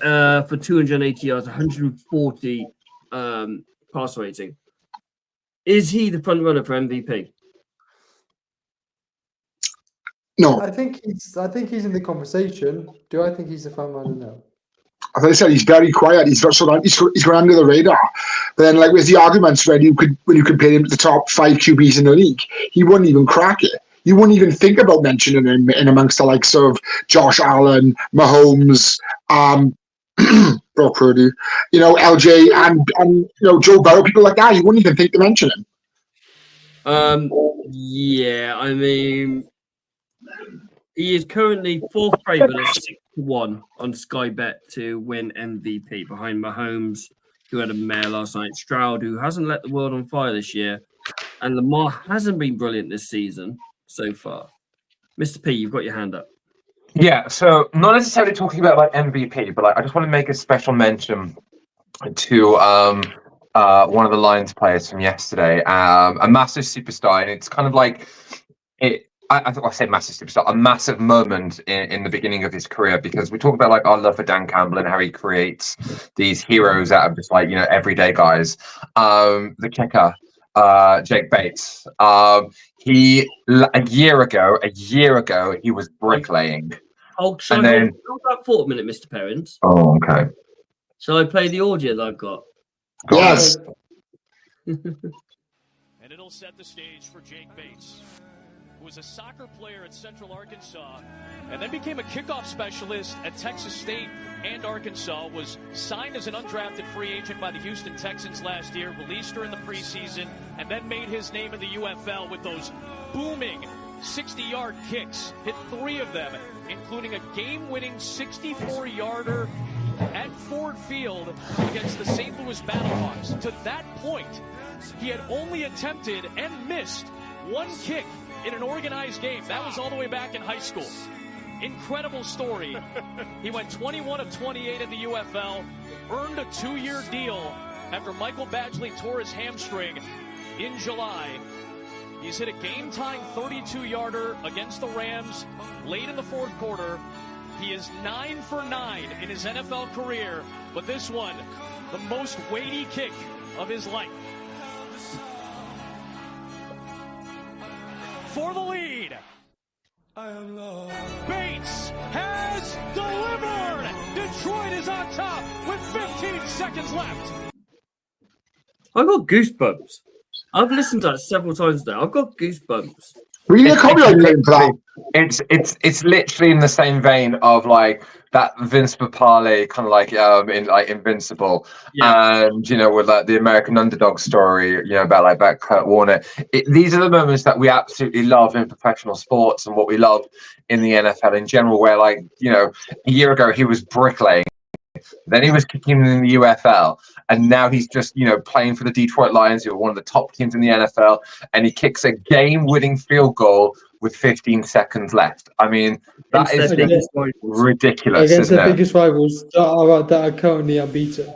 280 yards, 140 passer rating. Is he the front runner for MVP? No. I think he's in the conversation. Do I think he's the front runner? No. As I said, he's very quiet. He's going under the radar. But then, like with the arguments when you compare him to the top 5 QBs in the league, he wouldn't even crack it. You wouldn't even think about mentioning him in amongst the likes of Josh Allen, Mahomes, Brock Purdy, you know, LJ, and you know, Joe Burrow, people like that. You wouldn't even think to mention him. Yeah, I mean, he is currently 4th favorite at 6-1 on Sky Bet to win MVP behind Mahomes, who had a mare last night, Stroud, who hasn't let the world on fire this year, and Lamar hasn't been brilliant this season so far. Mr. P, you've got your hand up. Yeah, so not necessarily talking about like MVP, but I just want to make a special mention to one of the Lions players from yesterday, a massive superstar, and it's kind of like I think I say massive superstar, a massive moment in the beginning of his career, because we talk about like our love for Dan Campbell and how he creates these heroes out of just like, you know, everyday guys. The kicker, Jake Bates. A year ago, he was bricklaying. Oh, shall I hold that for a minute, Mr. Perrins? Oh, okay. Shall I play the audio that I've got? Yes. And it'll set the stage for Jake Bates. who was a soccer player at Central Arkansas, and then became a kickoff specialist at Texas State and Arkansas, was signed as an undrafted free agent by the Houston Texans last year, released during the preseason, and then made his name in the UFL with those booming 60-yard kicks. Hit 3 of them, including a game-winning 64-yarder at Ford Field against the St. Louis Battlehawks. To that point, he had only attempted and missed 1 kick in an organized game. That was all the way back in high school. Incredible story. He went 21 of 28 in the UFL, earned a 2-year deal after Michael Badgley tore his hamstring in July. He's hit a game-tying 32-yarder against the Rams late in the 4th quarter. He is 9 for 9 in his NFL career, but this one, the most weighty kick of his life. For the lead, Bates has delivered. Detroit is on top with 15 seconds left. I got goosebumps. I've listened to that several times now. I've got goosebumps. We need a copyright claim for that. It's literally in the same vein of like that Vince Papale kind of like in like Invincible, and you know, with like the American Underdog story, you know, about Kurt Warner. These are the moments that we absolutely love in professional sports and what we love in the NFL in general. Where, like, you know, a year ago he was bricklaying, then he was kicking in the UFL, and now he's just, you know, playing for the Detroit Lions, who are one of the top teams in the NFL, and he kicks a game-winning field goal with 15 seconds left. I mean, that is ridiculous, against isn't the it? biggest rivals that are currently unbeaten.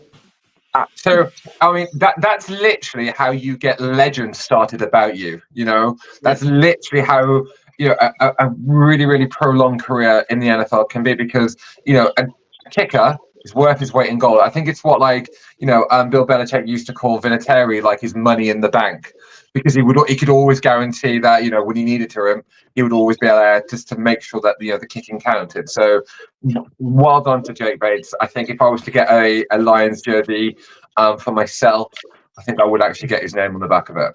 So, I mean, that's literally how you get legends started about you, you know? That's literally how, you know, a really, really prolonged career in the NFL can be, because, you know, a kicker is worth his weight in gold. I think it's what, like, you know, Bill Belichick used to call Vinatieri like his money in the bank, because he could always guarantee that, you know, when he needed to him, he would always be there just to make sure that, you know, the kicking counted. So well done to Jake Bates. I think if I was to get a Lions jersey for myself, I think I would actually get his name on the back of it.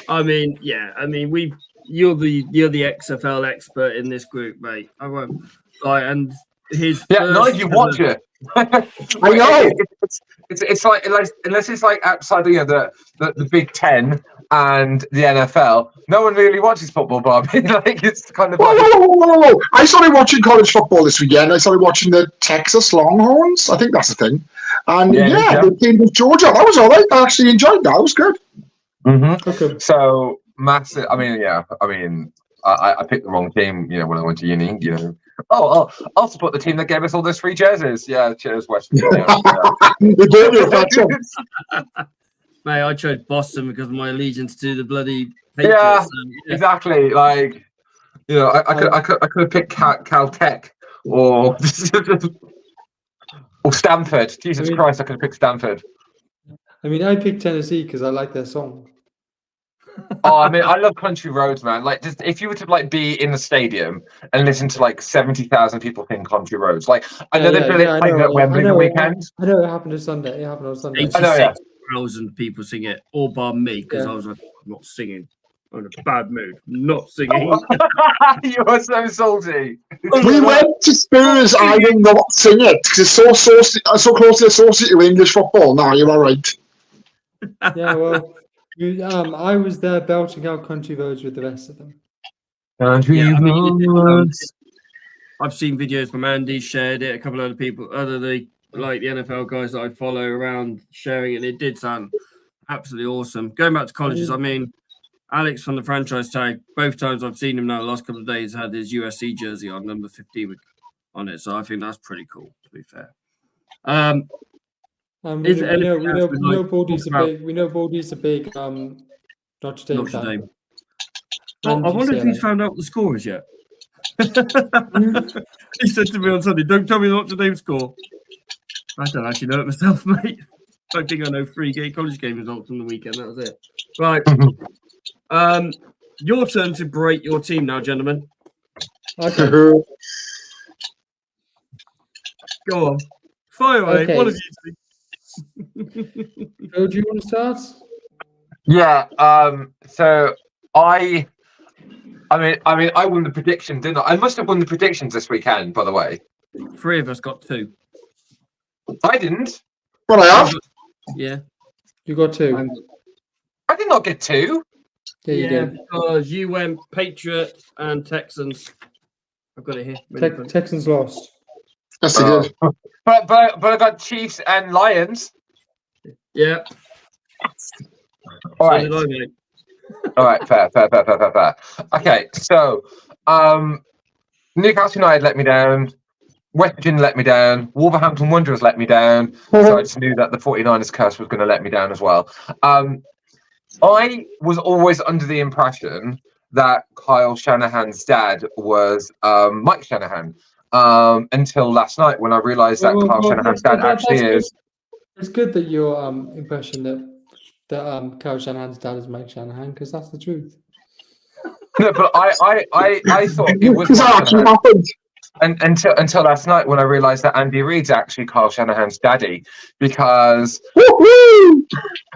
I mean, yeah. I mean, you're the XFL expert in this group, mate. I won't. And his not if you watch it. I know. It's like, unless it's like outside, you know, the Big Ten and the NFL, no one really watches football, Bobby. Like, it's kind of. Whoa. I started watching college football this weekend. I started watching the Texas Longhorns. I think that's the thing. And they came with Georgia. That was all right. I actually enjoyed that. It was good. Mm-hmm. Okay. So massive. I mean, I picked the wrong team, you know, when I went to uni, you know. I'll support the team that gave us all those free jerseys. Yeah, cheers, West Virginia. Mate, I chose Boston because of my allegiance to the bloody Patriots. Exactly. Like, you know, I could have picked Caltech or Stanford. Jesus Christ, I could have picked Stanford. I mean, I picked Tennessee because I like their song. I mean, I love Country Roads, man. Like, just if you were to like be in the stadium and listen to like 70,000 people sing Country Roads, like I know they're playing at Wembley the weekend. I know it happened on Sunday. It happened on Sunday. 86,000 people sing it, all bar me, because I was like, I'm not singing. I'm in a bad mood. I'm not singing. You are so salty. We went to Spurs. I will not sing it because it's so closely associated with English football. No, you're all right. Yeah, well. I was there belting out Country Roads with the rest of them. I've seen videos from Andy, shared it, a couple of other people, the NFL guys that I follow around sharing it, and it did sound absolutely awesome. Going back to colleges, I mean, Alex from the franchise tag, both times I've seen him now the last couple of days, had his USC jersey on, number 15 on it, so I think that's pretty cool, to be fair. We know Baldy's a big Notre Dame fan. Well, I wonder if he's found out the scores yet. He said to me on Sunday, "Don't tell me the Notre Dame score." I don't actually know it myself, mate. I think I know 3 college game results from the weekend. That was it. Right. Your turn to break your team now, gentlemen. Okay. Go on. Fire away. Okay. One of you two. Phil, do you want to start? Yeah. So I mean, I won the prediction, didn't I? I must have won the predictions this weekend, by the way. 3 of us got 2. I didn't. Well, I have. Yeah. You got 2. I did not get 2. Yeah, you did. Because you went Patriots and Texans. I've got it here. Texans lost. Yes, he did. But I got Chiefs and Lions. Yeah. All right. So did I, mate. All right, fair. Okay, so Newcastle United let me down. West Virginia let me down. Wolverhampton Wanderers let me down. So I just knew that the 49ers curse was going to let me down as well. I was always under the impression that Kyle Shanahan's dad was Mike Shanahan until last night when I realised that Kyle Shanahan's dad actually is. It's good that your impression that Kyle Shanahan's dad is Mike Shanahan, because that's the truth. No, but I thought it was This Mike actually Shanahan. happened. And until last night when I realised that Andy Reid's actually Kyle Shanahan's daddy, because Woo-hoo!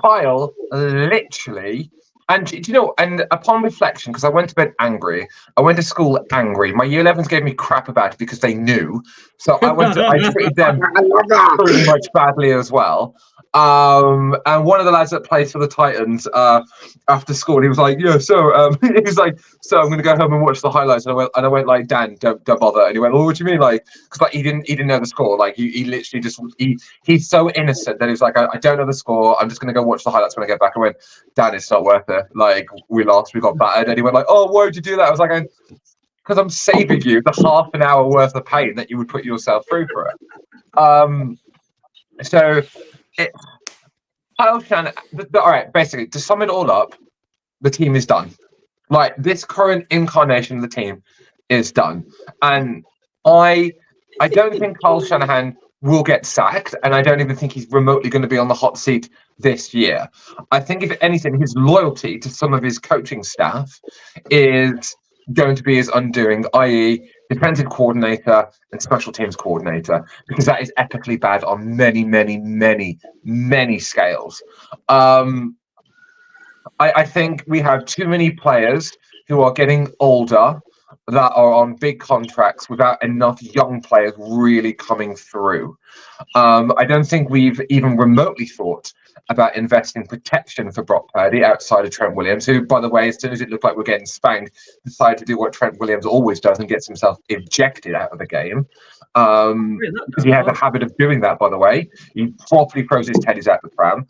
Kyle literally, and do you know, and upon reflection, because I went to bed angry, I went to school angry. My year 11s gave me crap about it because they knew, so I treated them I love that. pretty much badly as well. And one of the lads that plays for the Titans after school, he was like, "Yeah, so he was like, so I'm gonna go home and watch the highlights." And I went like, "Dan, don't bother." And he went, "Oh, what do you mean?" Like, because like he didn't know the score. Like he literally just he's so innocent that he was like, I don't know the score. I'm just gonna go watch the highlights when I get back. I went, "Dan, it's not worth it. Like we lost, we got battered." And he went like, "Oh, why would you do that?" I was like, "Because I'm saving you the half an hour worth of pain that you would put yourself through for it." So Kyle Shanahan. All right, basically, to sum it all up, the team is done. Like this current incarnation of the team is done, and I don't think Kyle Shanahan will get sacked, and I don't even think he's remotely going to be on the hot seat this year. I think, if anything, his loyalty to some of his coaching staff is going to be his undoing, i.e., defensive coordinator and special teams coordinator, because that is epically bad on many scales. I think we have too many players who are getting older that are on big contracts without enough young players really coming through. I don't think we've even remotely thought about investing protection for Brock Purdy outside of Trent Williams, who, by the way, as soon as it looked like we're getting spanked, decided to do what Trent Williams always does and gets himself ejected out of the game. Because he had the habit of doing that, by the way. He properly throws his teddies out the pram.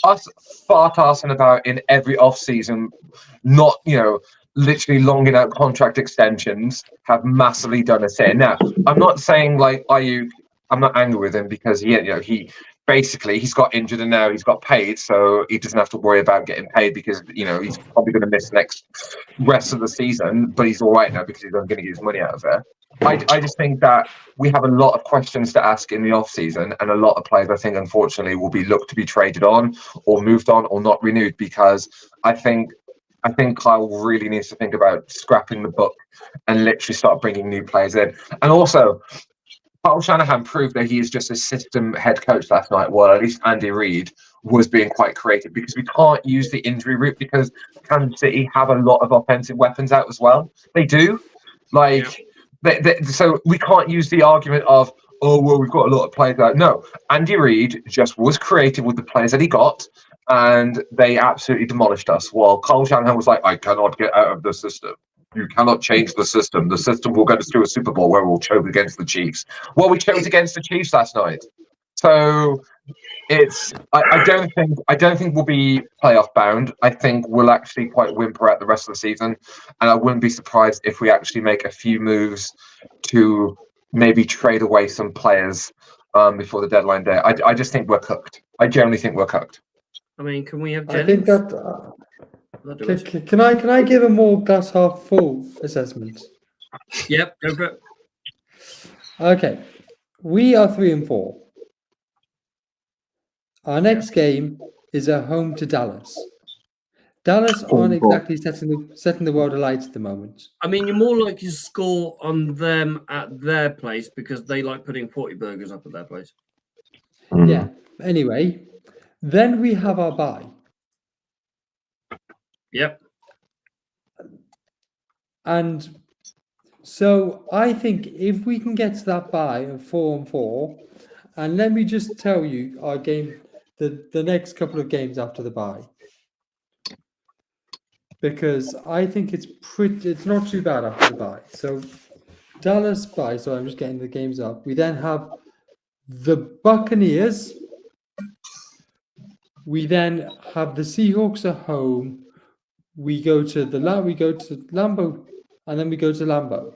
Us fart-arsing about in every off-season, not, literally longing out contract extensions, have massively done us in. Now, I'm not saying like Ayuk, I'm not angry with him because he basically he's got injured and now he's got paid, so he doesn't have to worry about getting paid because he's probably going to miss the next rest of the season, but he's all right now because he's going to get his money out of it. I just think that we have a lot of questions to ask in the off season, and a lot of players I think unfortunately will be looked to be traded on or moved on or not renewed, because I think Kyle really needs to think about scrapping the book and literally start bringing new players in. And also, Kyle Shanahan proved that he is just a system head coach last night, while at least Andy Reid was being quite creative, because we can't use the injury route because Kansas City have a lot of offensive weapons out as well. They do. So we can't use the argument of, oh, well, we've got a lot of players out. No, Andy Reid just was creative with the players that he got, and they absolutely demolished us. While Kyle Shanahan was like, I cannot get out of the system. You cannot change the system. The system will get us to a Super Bowl where we'll choke against the Chiefs. Well, we choked against the Chiefs last night. So I don't think we'll be playoff bound. I think we'll actually quite whimper out the rest of the season, and I wouldn't be surprised if we actually make a few moves to maybe trade away some players before the deadline day. I just think we're cooked. I generally think we're cooked. I mean, can we have I Jennings? think that. Can I give a more glass half full assessment? Yep, go for it. Okay, we are 3-4. Our next game is at home to Dallas. Dallas aren't exactly setting the world alight at the moment. I mean, you're more likely to score on them at their place because they like putting 40 burgers up at their place. Yeah. Anyway, then we have our bye. Yep. And so I think if we can get to that bye of 4-4, and let me just tell you our game, the next couple of games after the bye, because I think it's not too bad after the bye. So Dallas bye. So I'm just getting the games up. We then have the Buccaneers. We then have the Seahawks at home. We go to Lambeau, and then we go to Lambeau.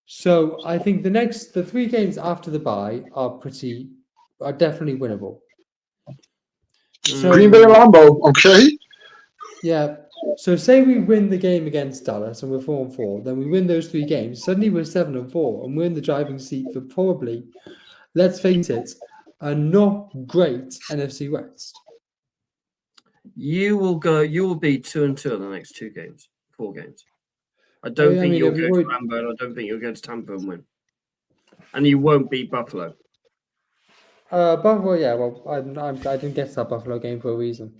So I think the 3 games after the bye are definitely winnable. So, Green Bay and Lambeau, okay. yeah. So say we win the game against Dallas and we're 4-4, then we win those 3 games. Suddenly we're 7-4, and we're in the driving seat for probably, let's face it, a not great NFC West. You will be 2-2 in the next 4 games. I don't think you'll go to Lambeau, and I don't think you'll go to Tampa and win. And you won't beat Buffalo. Buffalo, yeah. Well, I didn't get to that Buffalo game for a reason.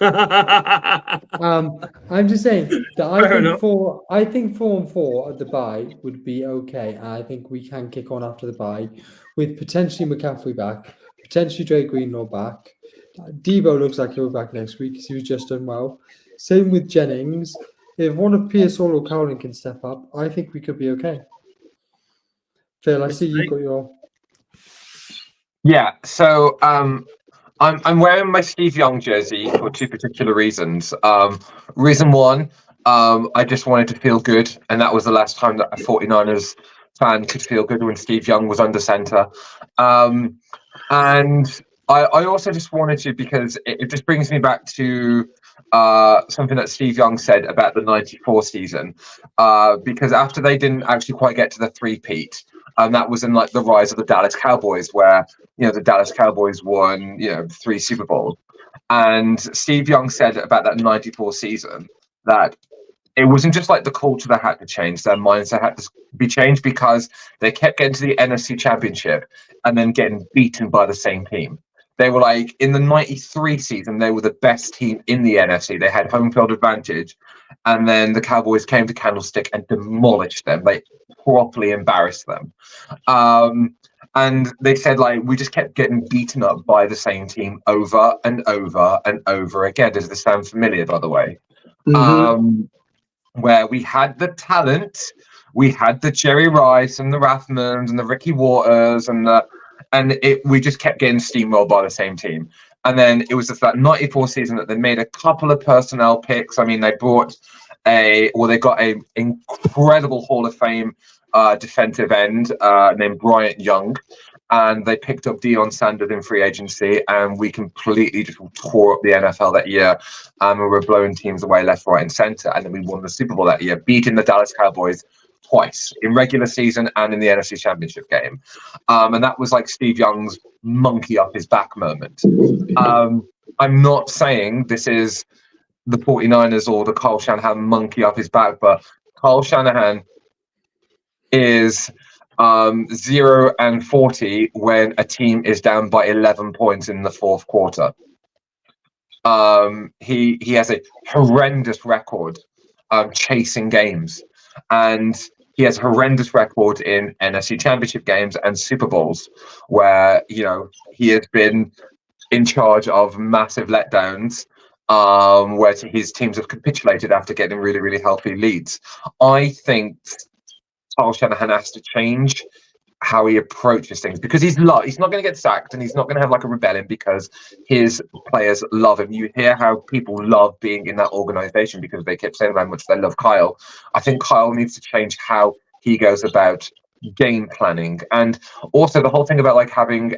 I'm just saying that I think 4-4 at the bye would be okay, and I think we can kick on after the bye with potentially McCaffrey back, potentially Dre Greenlaw back. Debo looks like he'll be back next week because he was just done well. Same with Jennings. If one of Pierce or Cowling can step up, I think we could be okay. Phil, I see you got your. Yeah, so I'm wearing my Steve Young jersey for 2 particular reasons. Reason 1, I just wanted to feel good, and that was the last time that a 49ers fan could feel good, when Steve Young was under center. And I also just wanted to, because it just brings me back to something that Steve Young said about the 94 season, because after they didn't actually quite get to the 3-peat, and that was in like the rise of the Dallas Cowboys, where the Dallas Cowboys won 3 Super Bowls, and Steve Young said about that 94 season that it wasn't just like the culture that had to change, their mindset had to be changed, because they kept getting to the NFC Championship and then getting beaten by the same team. They were like, in the 93 season, they were the best team in the NFC. They had home field advantage. And then the Cowboys came to Candlestick and demolished them. They properly embarrassed them. And they said, like, we just kept getting beaten up by the same team over and over and over again. Does this sound familiar, by the way? Mm-hmm. Where we had the talent, we had the Jerry Rice and the Rathmans and the Ricky Waters we just kept getting steamrolled by the same team. And then it was just that 94 season that they made a couple of personnel picks. I mean, they got a incredible Hall of Fame defensive end named Bryant Young, and they picked up Deion Sanders in free agency, and we completely just tore up the NFL that year. We were blowing teams away left, right, and center, and then we won the Super Bowl that year, beating the Dallas Cowboys twice in regular season and in the NFC Championship game. And that was like Steve Young's monkey up his back moment. I'm not saying this is the 49ers or the Kyle Shanahan monkey up his back, but Kyle Shanahan is 0-40 when a team is down by 11 points in the 4th quarter. He has a horrendous record chasing games, and he has a horrendous record in NFC Championship games and Super Bowls, where he has been in charge of massive letdowns, where his teams have capitulated after getting really, really healthy leads. I think Kyle Shanahan has to change how he approaches things, because he's not going to get sacked, and he's not going to have like a rebellion, because his players love him. You hear how people love being in that organization because they kept saying how much they love Kyle. I think Kyle needs to change how he goes about game planning, and also the whole thing about like having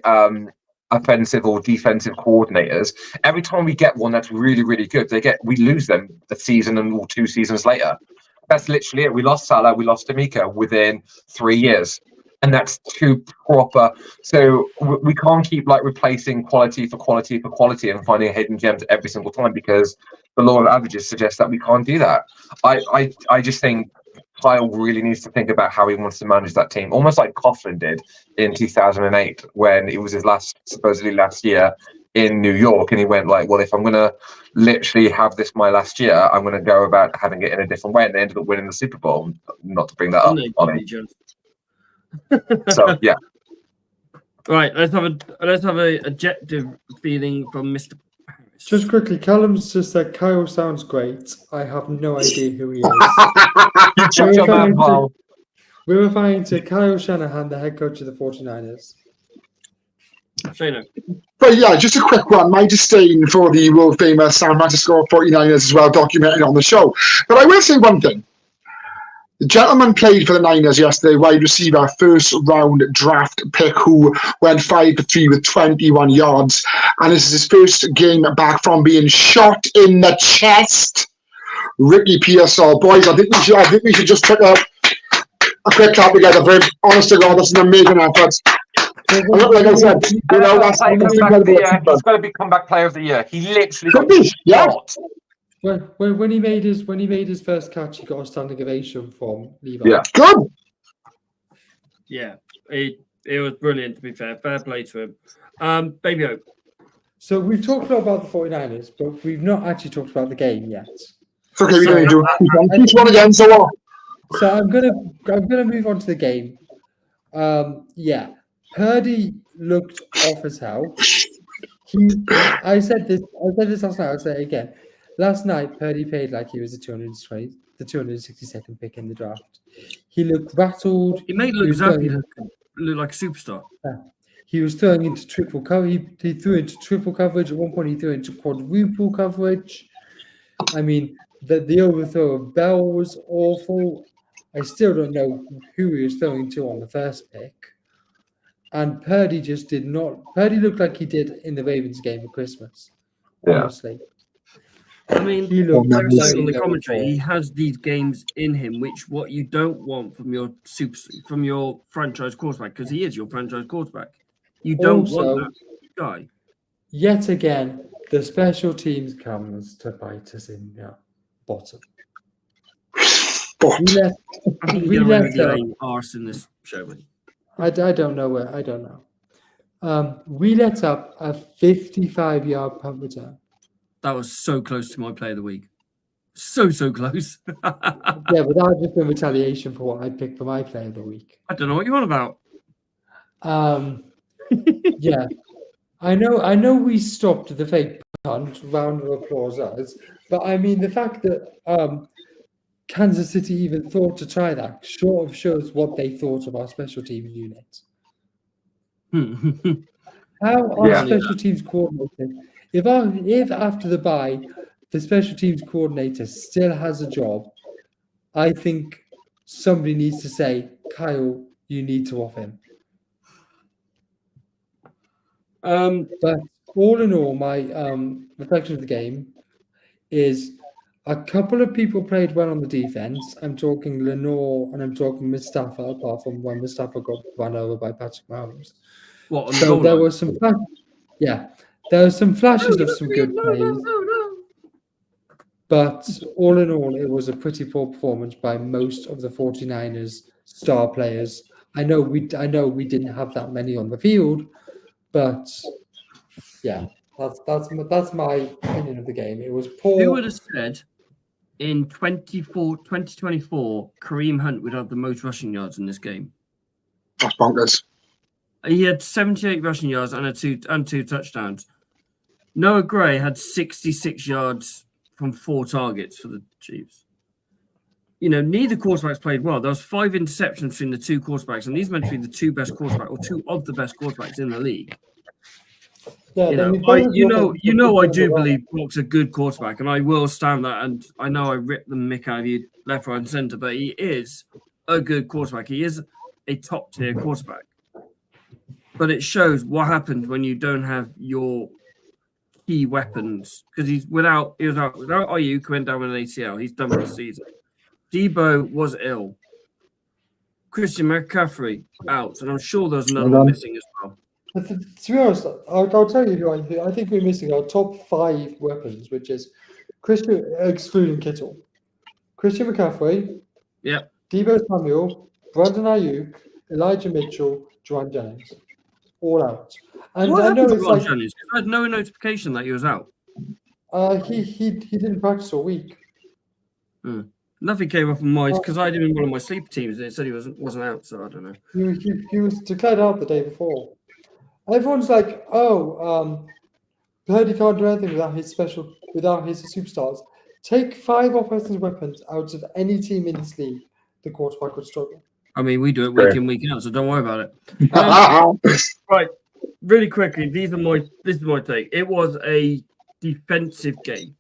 offensive or defensive coordinators. Every time we get one that's really, really good, we lose them a season or 2 seasons later. That's literally it. We lost Salah, we lost D'Amico within 3 years. And that's too proper. So we can't keep like replacing quality for quality for quality and finding hidden gems every single time, because the law of averages suggests that we can't do that. I just think Kyle really needs to think about how he wants to manage that team, almost like Coughlin did in 2008 when it was his supposedly last year in New York, and he went like, well, if I'm going to literally have this my last year, I'm going to go about having it in a different way, and they ended up winning the Super Bowl. Not to bring that up on it. So yeah. Right, let's have a objective feeling from Mr. Harris. Just quickly, Callum's just said Kyle sounds great. I have no idea who he is. You check your man, Paul. We're referring to Kyle Shanahan, the head coach of the 49ers. Shano. But yeah, just a quick one. My disdain for the world famous San Francisco 49ers as well, documented on the show. But I will say one thing. The gentleman played for the Niners yesterday, wide receiver, first round draft pick, who went 5 for 3 with 21 yards. And this is his first game back from being shot in the chest. Ricky Pearsall. Boys, I think we should just take a quick clap together for him. Honest to God, that's an amazing effort. Like I said, you know, that's he's got to be comeback player of the year. He literally could be, yeah. When he made his first catch, he got a standing ovation from Levi. Yeah, good. Yeah, it was brilliant. To be fair play to him. Baby Oak. So we've talked a lot about the 49ers, but we've not actually talked about the game yet. It's okay, we don't do each one again. So what? So I'm gonna move on to the game. Yeah, Purdy looked off as hell. I said this last night. I'll say it again. Last night, Purdy played like he was the 262nd pick in the draft. He looked rattled. He made look like a superstar. Yeah. He was throwing into triple cover. He threw into triple coverage. At one point, he threw into quadruple coverage. I mean, the overthrow of Bell was awful. I still don't know who he was throwing to on the first pick. And Purdy just did not. Purdy looked like he did in the Ravens game at Christmas. Honestly. I mean, like I said on the commentary, he has these games in him, which what you don't want from your franchise quarterback, because he is your franchise quarterback. You don't want that guy. Yet again, the special teams comes to bite us in the bottom. I think we let arse in this show. I don't know. We let up a 55-yard punt return. That was so close to my play of the week. So close. Yeah, but that would just been retaliation for what I picked for my play of the week. I don't know what you're on about. Yeah. I know we stopped the fake punt, round of applause us, but I mean the fact that Kansas City even thought to try that sort of shows what they thought of our special teams unit. How our special teams coordinator, if after the bye the special teams coordinator still has a job, I think somebody needs to say, Kyle, you need to off him. But all in all, my reflection of the game is a couple of people played well on the defense. I'm talking Lenore and I'm talking Mustafa, apart from when Mustafa got run over by Patrick Mahomes. So there was some there were some flashes of some good plays. But all in all, it was a pretty poor performance by most of the 49ers star players. I know we didn't have that many on the field, but yeah, that's my opinion of the game. It was poor. Who would have said in 2024 Kareem Hunt would have the most rushing yards in this game? That's bonkers. He had 78 rushing yards and two touchdowns. Noah Gray had 66 yards from 4 targets for the Chiefs. You know, neither quarterbacks played well. There was 5 interceptions between the two quarterbacks, and these meant to be the two best quarterbacks, or 2 of the best quarterbacks in the league. Yeah, I do believe Brock's a good quarterback, and I will stand that. And I know I ripped the mick out of you left, right, and centre, but he is a good quarterback. He is a top tier quarterback. But it shows what happens when you don't have your key weapons, because he was out without Ayuk, went down with an ACL. He's done for the season. Debo was ill. Christian McCaffrey out, and I'm sure there's another one missing as well. But to be honest, I'll tell you who I think we're missing our top 5 weapons, which is Christian, excluding Kittle, Christian McCaffrey, Debo Samuel, Brandon Ayuk, Elijah Mitchell, Joanne Jennings, all out. And What I know happened to it's Ron like Jennings? I had no notification that he was out. he didn't practice all week. Nothing came up on my because I didn't one of my sleeper teams. They said he wasn't out, so I don't know. He was declared out the day before. Everyone's like, oh, Purdy can't do anything without his superstars. Take 5 offensive weapons out of any team in this league, the quarterback would struggle. I mean, we do it week in, week out, so don't worry about it. Right, really quickly, this is my take. It was a defensive game.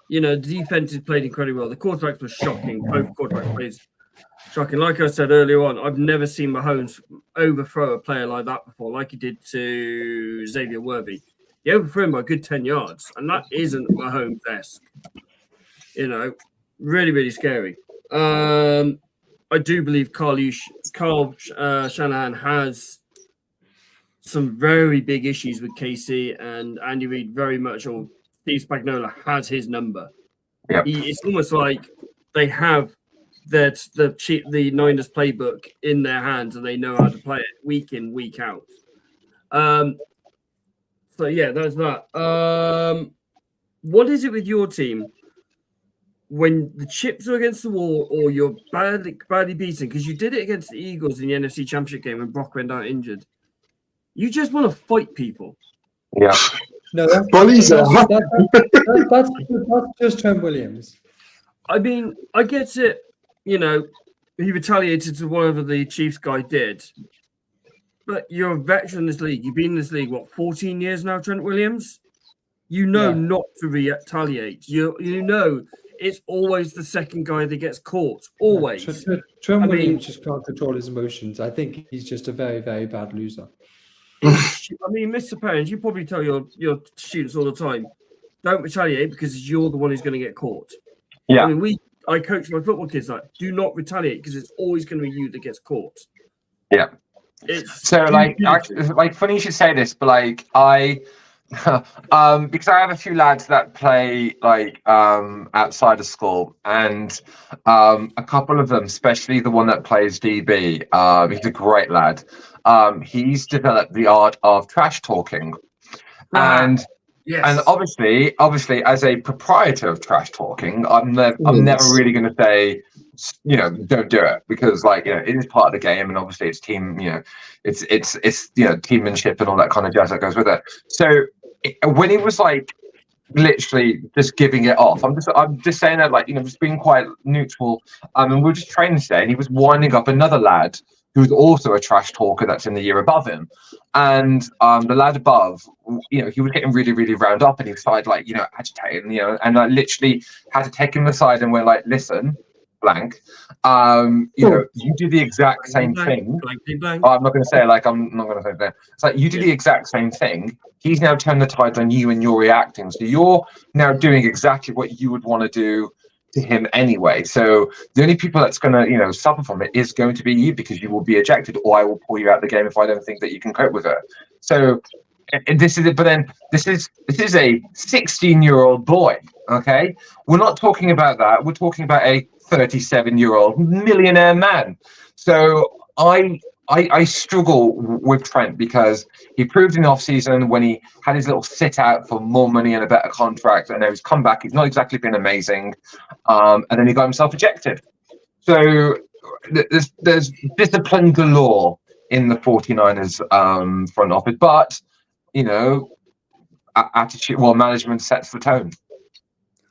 You know, the defense played incredibly well. The quarterbacks were shocking. Both quarterbacks played shocking. Like I said earlier on, I've never seen Mahomes overthrow a player like that before, like he did to Xavier Worthy. He overthrew him by a good 10 yards, and that isn't Mahomes-esque. You know, really, really scary. I do believe Carl Shanahan has some very big issues with KC, and Andy Reid very much, or Steve Spagnuolo has his number. Yep. It's almost like they have the Niners playbook in their hands, and they know how to play it week in, week out. So yeah, there's that. What is it with your team when the chips are against the wall, or you're badly beaten? Because you did it against the Eagles in the NFC Championship game when Brock went out injured. You just want to fight people. Yeah. No, that's just Trent Williams. I mean, I get it. You know, he retaliated to whatever the Chiefs guy did. But you're a veteran in this league. You've been in this league, 14 years now, Trent Williams? You know not to retaliate. You know it's always the second guy that gets caught. Always. Trent Williams just can't control his emotions. I think he's just a very, very bad loser. I mean, Mr. Parents, you probably tell your students all the time, don't retaliate because you're the one who's going to get caught. Yeah. I mean, I coach my football kids like, do not retaliate because it's always going to be you that gets caught. Yeah. So like funny you should say this, but like I because I have a few lads that play like outside of school, and a couple of them, especially the one that plays DB, he's a great lad. He's developed the art of trash talking. And yes. And obviously, as a proprietor of trash talking, I'm never really going to say, you know, don't do it, because like, you know, it is part of the game, and obviously it's team, you know, it's you know, teammanship and all that kind of jazz that goes with it. So when he was like literally just giving it off, I'm just saying that, like, you know, just being quite neutral. And we were just training today, and he was winding up another lad who's also a trash talker that's in the year above him. And the lad above, you know, he was getting really, really round up, and he started, like, you know, agitating, you know, and I literally had to take him aside and we're like, listen, blank, you know, you do the exact same thing. I'm not going to say it, like, I'm not going to say that. It's like, you do the exact same thing. He's now turned the tide on you, and you're reacting. So you're now doing exactly what you would want to do to him anyway. So the only people that's going to, you know, suffer from it is going to be you, because you will be ejected, or I will pull you out of the game if I don't think that you can cope with it. So this is it. But then this is a 16-year-old boy. Okay, we're not talking about that. We're talking about a 37-year-old millionaire man. So I struggle with Trent, because he proved in the offseason when he had his little sit out for more money and a better contract, and now he's come back. He's not exactly been amazing. And then he got himself ejected. So there's discipline galore in the 49ers front office. But, you know, attitude, well, management sets the tone.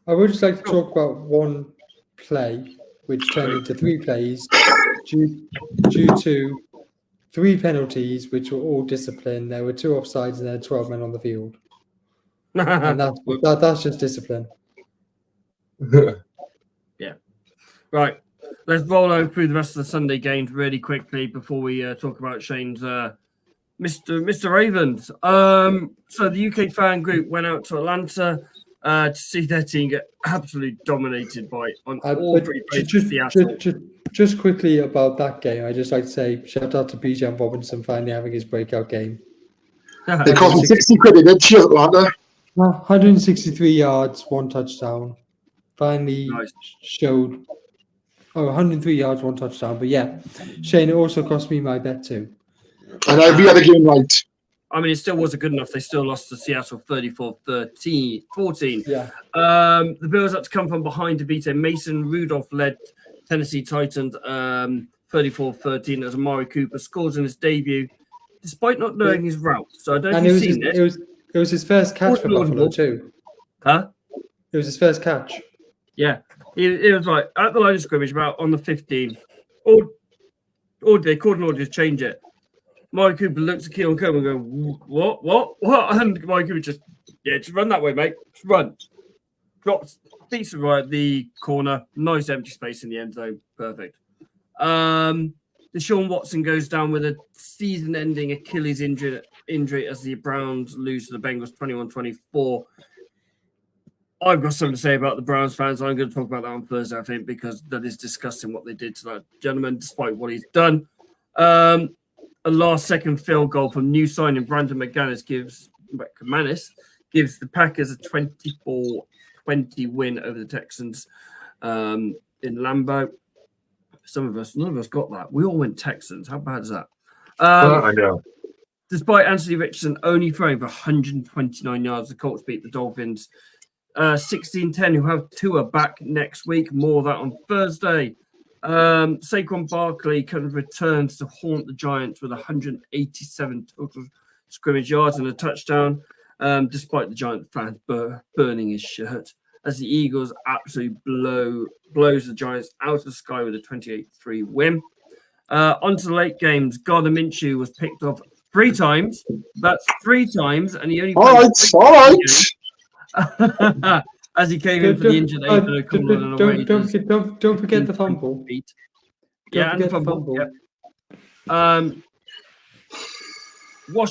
I would just like to talk about one play which turned into 3 plays due to 3 penalties, which were all discipline. There were 2 offsides, and there were 12 men on the field. And that's just discipline. Yeah. Right. Let's roll over through the rest of the Sunday games really quickly before we talk about Shane's Mr. Ravens. So the UK fan group went out to Atlanta to see their team get absolutely dominated by on all 3 places. Just quickly about that game, I just like to say shout out to Bijan Robinson finally having his breakout game. They cost him 60 quid, they did. Cheers, Atlanta. 163 yards, 1 touchdown. Finally showed 103 yards, 1 touchdown. But yeah, Shane, it also cost me my bet too. And every other game right. I mean, it still wasn't good enough. They still lost to Seattle 34-14. Yeah. The Bills had to come from behind to beat a Mason Rudolph-led Tennessee Titans 34-13 as Amari Cooper scores in his debut, despite not knowing his route. So I don't know if you've seen it. It was his first catch for Buffalo too. Huh? It was his first catch. Yeah. It was like at the line of scrimmage, about on the 15. Or they called an order to change it. Amari Cooper looks at Keelan Coleman and goes, what? And Amari Cooper just run that way, mate. Just run. Drops, beats it right at the corner. Nice empty space in the end zone. Perfect. Deshaun Watson goes down with a season-ending Achilles injury as the Browns lose to the Bengals 21-24. I've got something to say about the Browns fans. I'm going to talk about that on Thursday, I think, because that is disgusting what they did to that gentleman, despite what he's done. A last-second field goal from new signing Brandon McManus gives the Packers a 24-20 win over the Texans in Lambeau. None of us got that. We all went Texans. How bad is that? I know. Despite Anthony Richardson only throwing for 129 yards, the Colts beat the Dolphins 16-10, who have Tua back next week. More of that on Thursday. Saquon Barkley kind of returns to haunt the Giants with 187 total scrimmage yards and a touchdown, despite the Giant fans burning his shirt, as the Eagles absolutely blows the Giants out of the sky with a 28-3 win. On to the late games. Gardner Minshew was picked off 3 times. That's 3 times, and he only all right. as he came in for the injured Aiden O'Connell. Don't forget the fumble. And the fumble. Yep.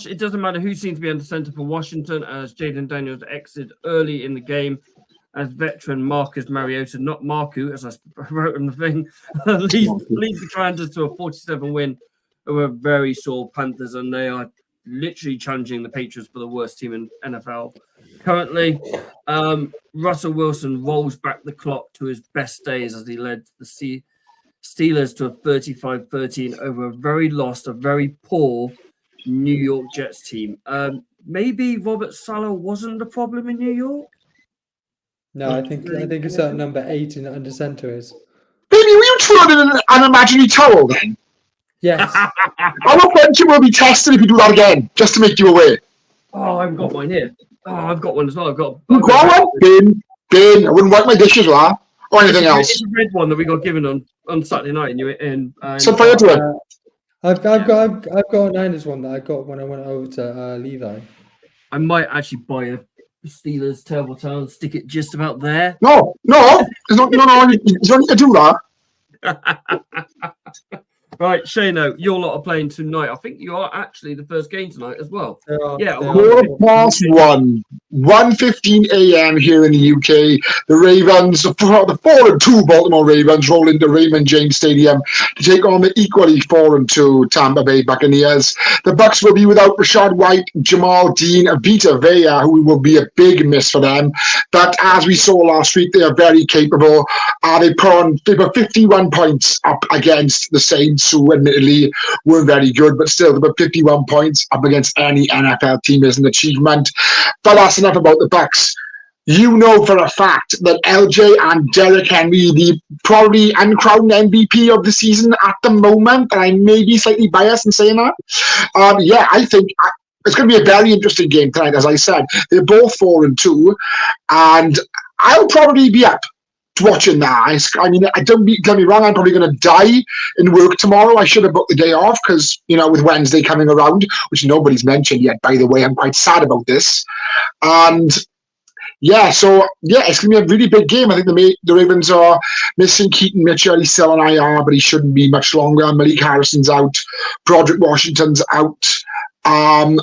It doesn't matter who seems to be under center for Washington, as Jaden Daniels exited early in the game as veteran Marcus Mariota, not Marku, as I wrote in the thing, leads the Commanders to a 47 win over a very sore Panthers, and they are literally challenging the Patriots for the worst team in NFL currently. Russell Wilson rolls back the clock to his best days as he led the Steelers to a 35-13 over a very poor New York Jets team. Maybe Robert Saleh wasn't the problem in New York. No, I think it's that number 8 in under center is. Baby, were you twirling an imaginary towel then? Yes. Our friendship will be tested if you do that again, just to make you aware. Oh, I've got one here. Oh, I've got one as well. I've got one. Bin. I wouldn't wipe my dishes with that or anything else. It's a red one that we got given on Saturday night. So fire to it. I've got a Niners one that I got when I went over to Levi. I might actually buy a Steelers terrible towel and stick it just about there. No, you don't need to do that. Right, Shano, your lot are playing tonight. I think you are actually the first game tonight as well. Yeah. 1:15 a.m. here in the UK. The Ravens, the 4-2 Baltimore Ravens, roll into Raymond James Stadium to take on the equally 4-2 Tampa Bay Buccaneers. The Bucs will be without Rashad White, Jamal Dean, Vita Vea, who will be a big miss for them. But as we saw last week, they are very capable. They put 51 points up against the Saints, who admittedly weren't very good, but still, about 51 points up against any NFL team is an achievement. But that's enough about the Bucs. You know for a fact that LJ and Derrick Henry, the probably uncrowned MVP of the season at the moment, and I may be slightly biased in saying that. I think it's going to be a very interesting game tonight, as I said. They're both 4-2, and I'll probably be up watching that. I mean, don't get me wrong, I'm probably going to die in work tomorrow. I should have booked the day off because, with Wednesday coming around, which nobody's mentioned yet, by the way, I'm quite sad about this. And it's going to be a really big game. I think the Ravens are missing Keaton Mitchell. He's still on IR, but he shouldn't be much longer. Malik Harrison's out. Broderick Washington's out. I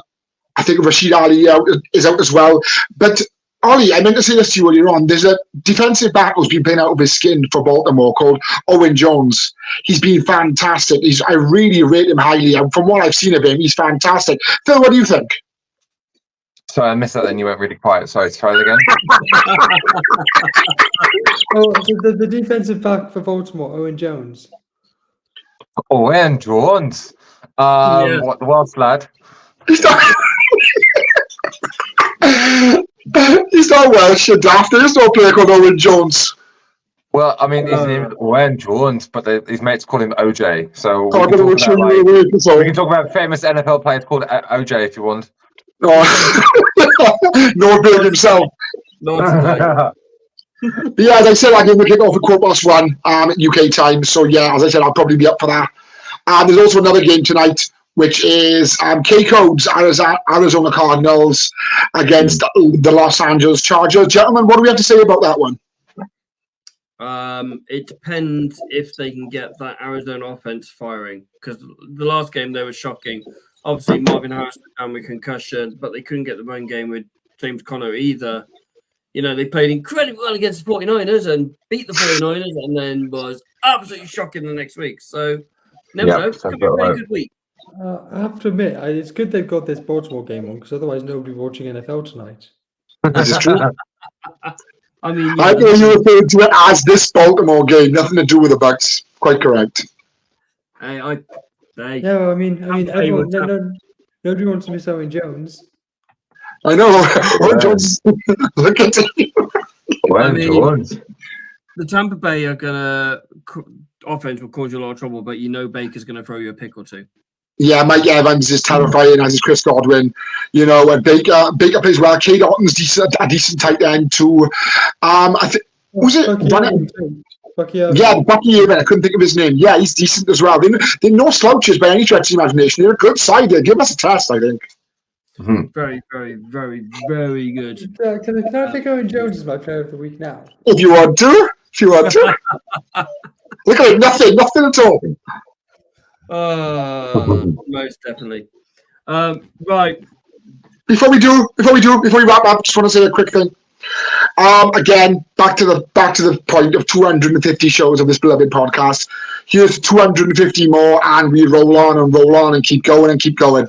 think Rashid Ali is out as well. But Ollie, I meant to say this to you earlier on. There's a defensive back who's been playing out of his skin for Baltimore called Owen Jones. He's been fantastic. I really rate him highly. And from what I've seen of him, he's fantastic. Phil, what do you think? Sorry, I missed that then. You went really quiet. Sorry, try it again. The defensive back for Baltimore, Owen Jones. Owen Jones. What the world's lad? He's not Welsh and daft. There's no player called Owen Jones. Well, I mean, his name's Owen Jones, but his mates call him OJ. So Oh, we can talk about famous NFL players called OJ if you want. No Big himself. Not Yeah, as I said, I give the kickoff at 1:15 at UK time. So yeah, as I said, I'll probably be up for that. And there's also another game tonight, which is K-Code's Arizona Cardinals against the Los Angeles Chargers. Gentlemen, what do we have to say about that one? It depends if they can get that Arizona offense firing, because the last game they were shocking. Obviously, Marvin Harris went down with concussion, but they couldn't get the run game with James Conner either. You know, they played incredibly well against the 49ers and beat the 49ers and then was absolutely shocking the next week. So, never know. Could be a pretty good week. I have to admit, it's good they've got this Baltimore game on, because otherwise nobody will be watching NFL tonight. This is true. I mean, I know you referred to it as this Baltimore game, nothing to do with the Bucks. Quite correct. Yeah, I mean, everyone, nobody wants to miss Owen Jones. I know. Owen Jones, look at you. Owen Jones. The Tampa Bay offense will cause you a lot of trouble, but you know Baker's going to throw you a pick or two. Yeah, Mike Evans is terrifying, as is Chris Godwin. You know, and Baker plays well. Cade Otton's a decent tight end too. I think was it? Bucky Irvin. I couldn't think of his name. Yeah, he's decent as well. They're no slouches by any stretch of the imagination. They're a good side. They give us a test, I think. Mm-hmm. Very, very, very, very good. Can I pick Owen Jones as my player of the week now? If you want to. Look at it, nothing at all. Most definitely. Right. Before we wrap up, just want to say a quick thing. Again, back to the point of 250 shows of this beloved podcast. Here's 250 more, and we roll on and keep going and keep going.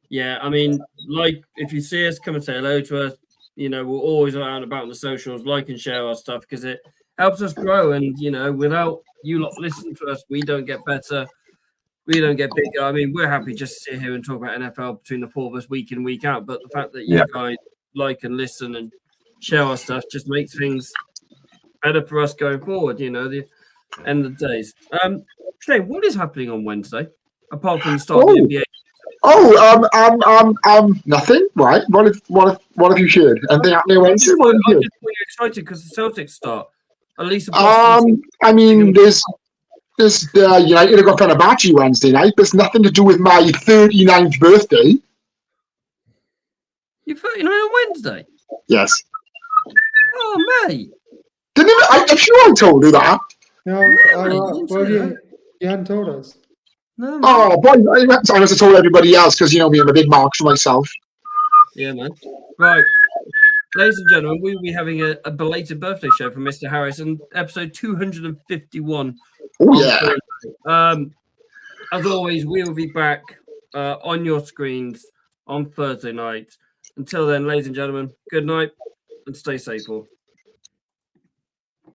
Yeah, I mean, like, if you see us, come and say hello to us. You know, we're always out and about on the socials. Like and share our stuff, because it helps us grow. And, you know, without you lot listening to us, we don't get better. We don't get bigger. I mean, we're happy just to sit here and talk about NFL between the four of us week in, week out. But the fact that you guys like and listen and share our stuff just makes things better for us going forward, you know, the end of the days. Shane, what is happening on Wednesday, apart from the start of the NBA? Nothing. Right? What have you heard? Anything happening Wednesday? What have you heard? I'm just really excited because the Celtics start. At least, Boston. I mean, there's United have got Fenerbahce Wednesday night. There's nothing to do with my 39th birthday. You're 39 on Wednesday? Yes. Oh, mate. I'm sure I told you that. No, you hadn't told us. No, oh, boy, I must have told everybody else because, you know me, I'm a big mark for myself. Yeah, man. Right. Ladies and gentlemen, we'll be having a belated birthday show from Mr. Harrison, episode 251. Oh, yeah. As always, we will be back on your screens on Thursday night. Until then, ladies and gentlemen, good night and stay safe all.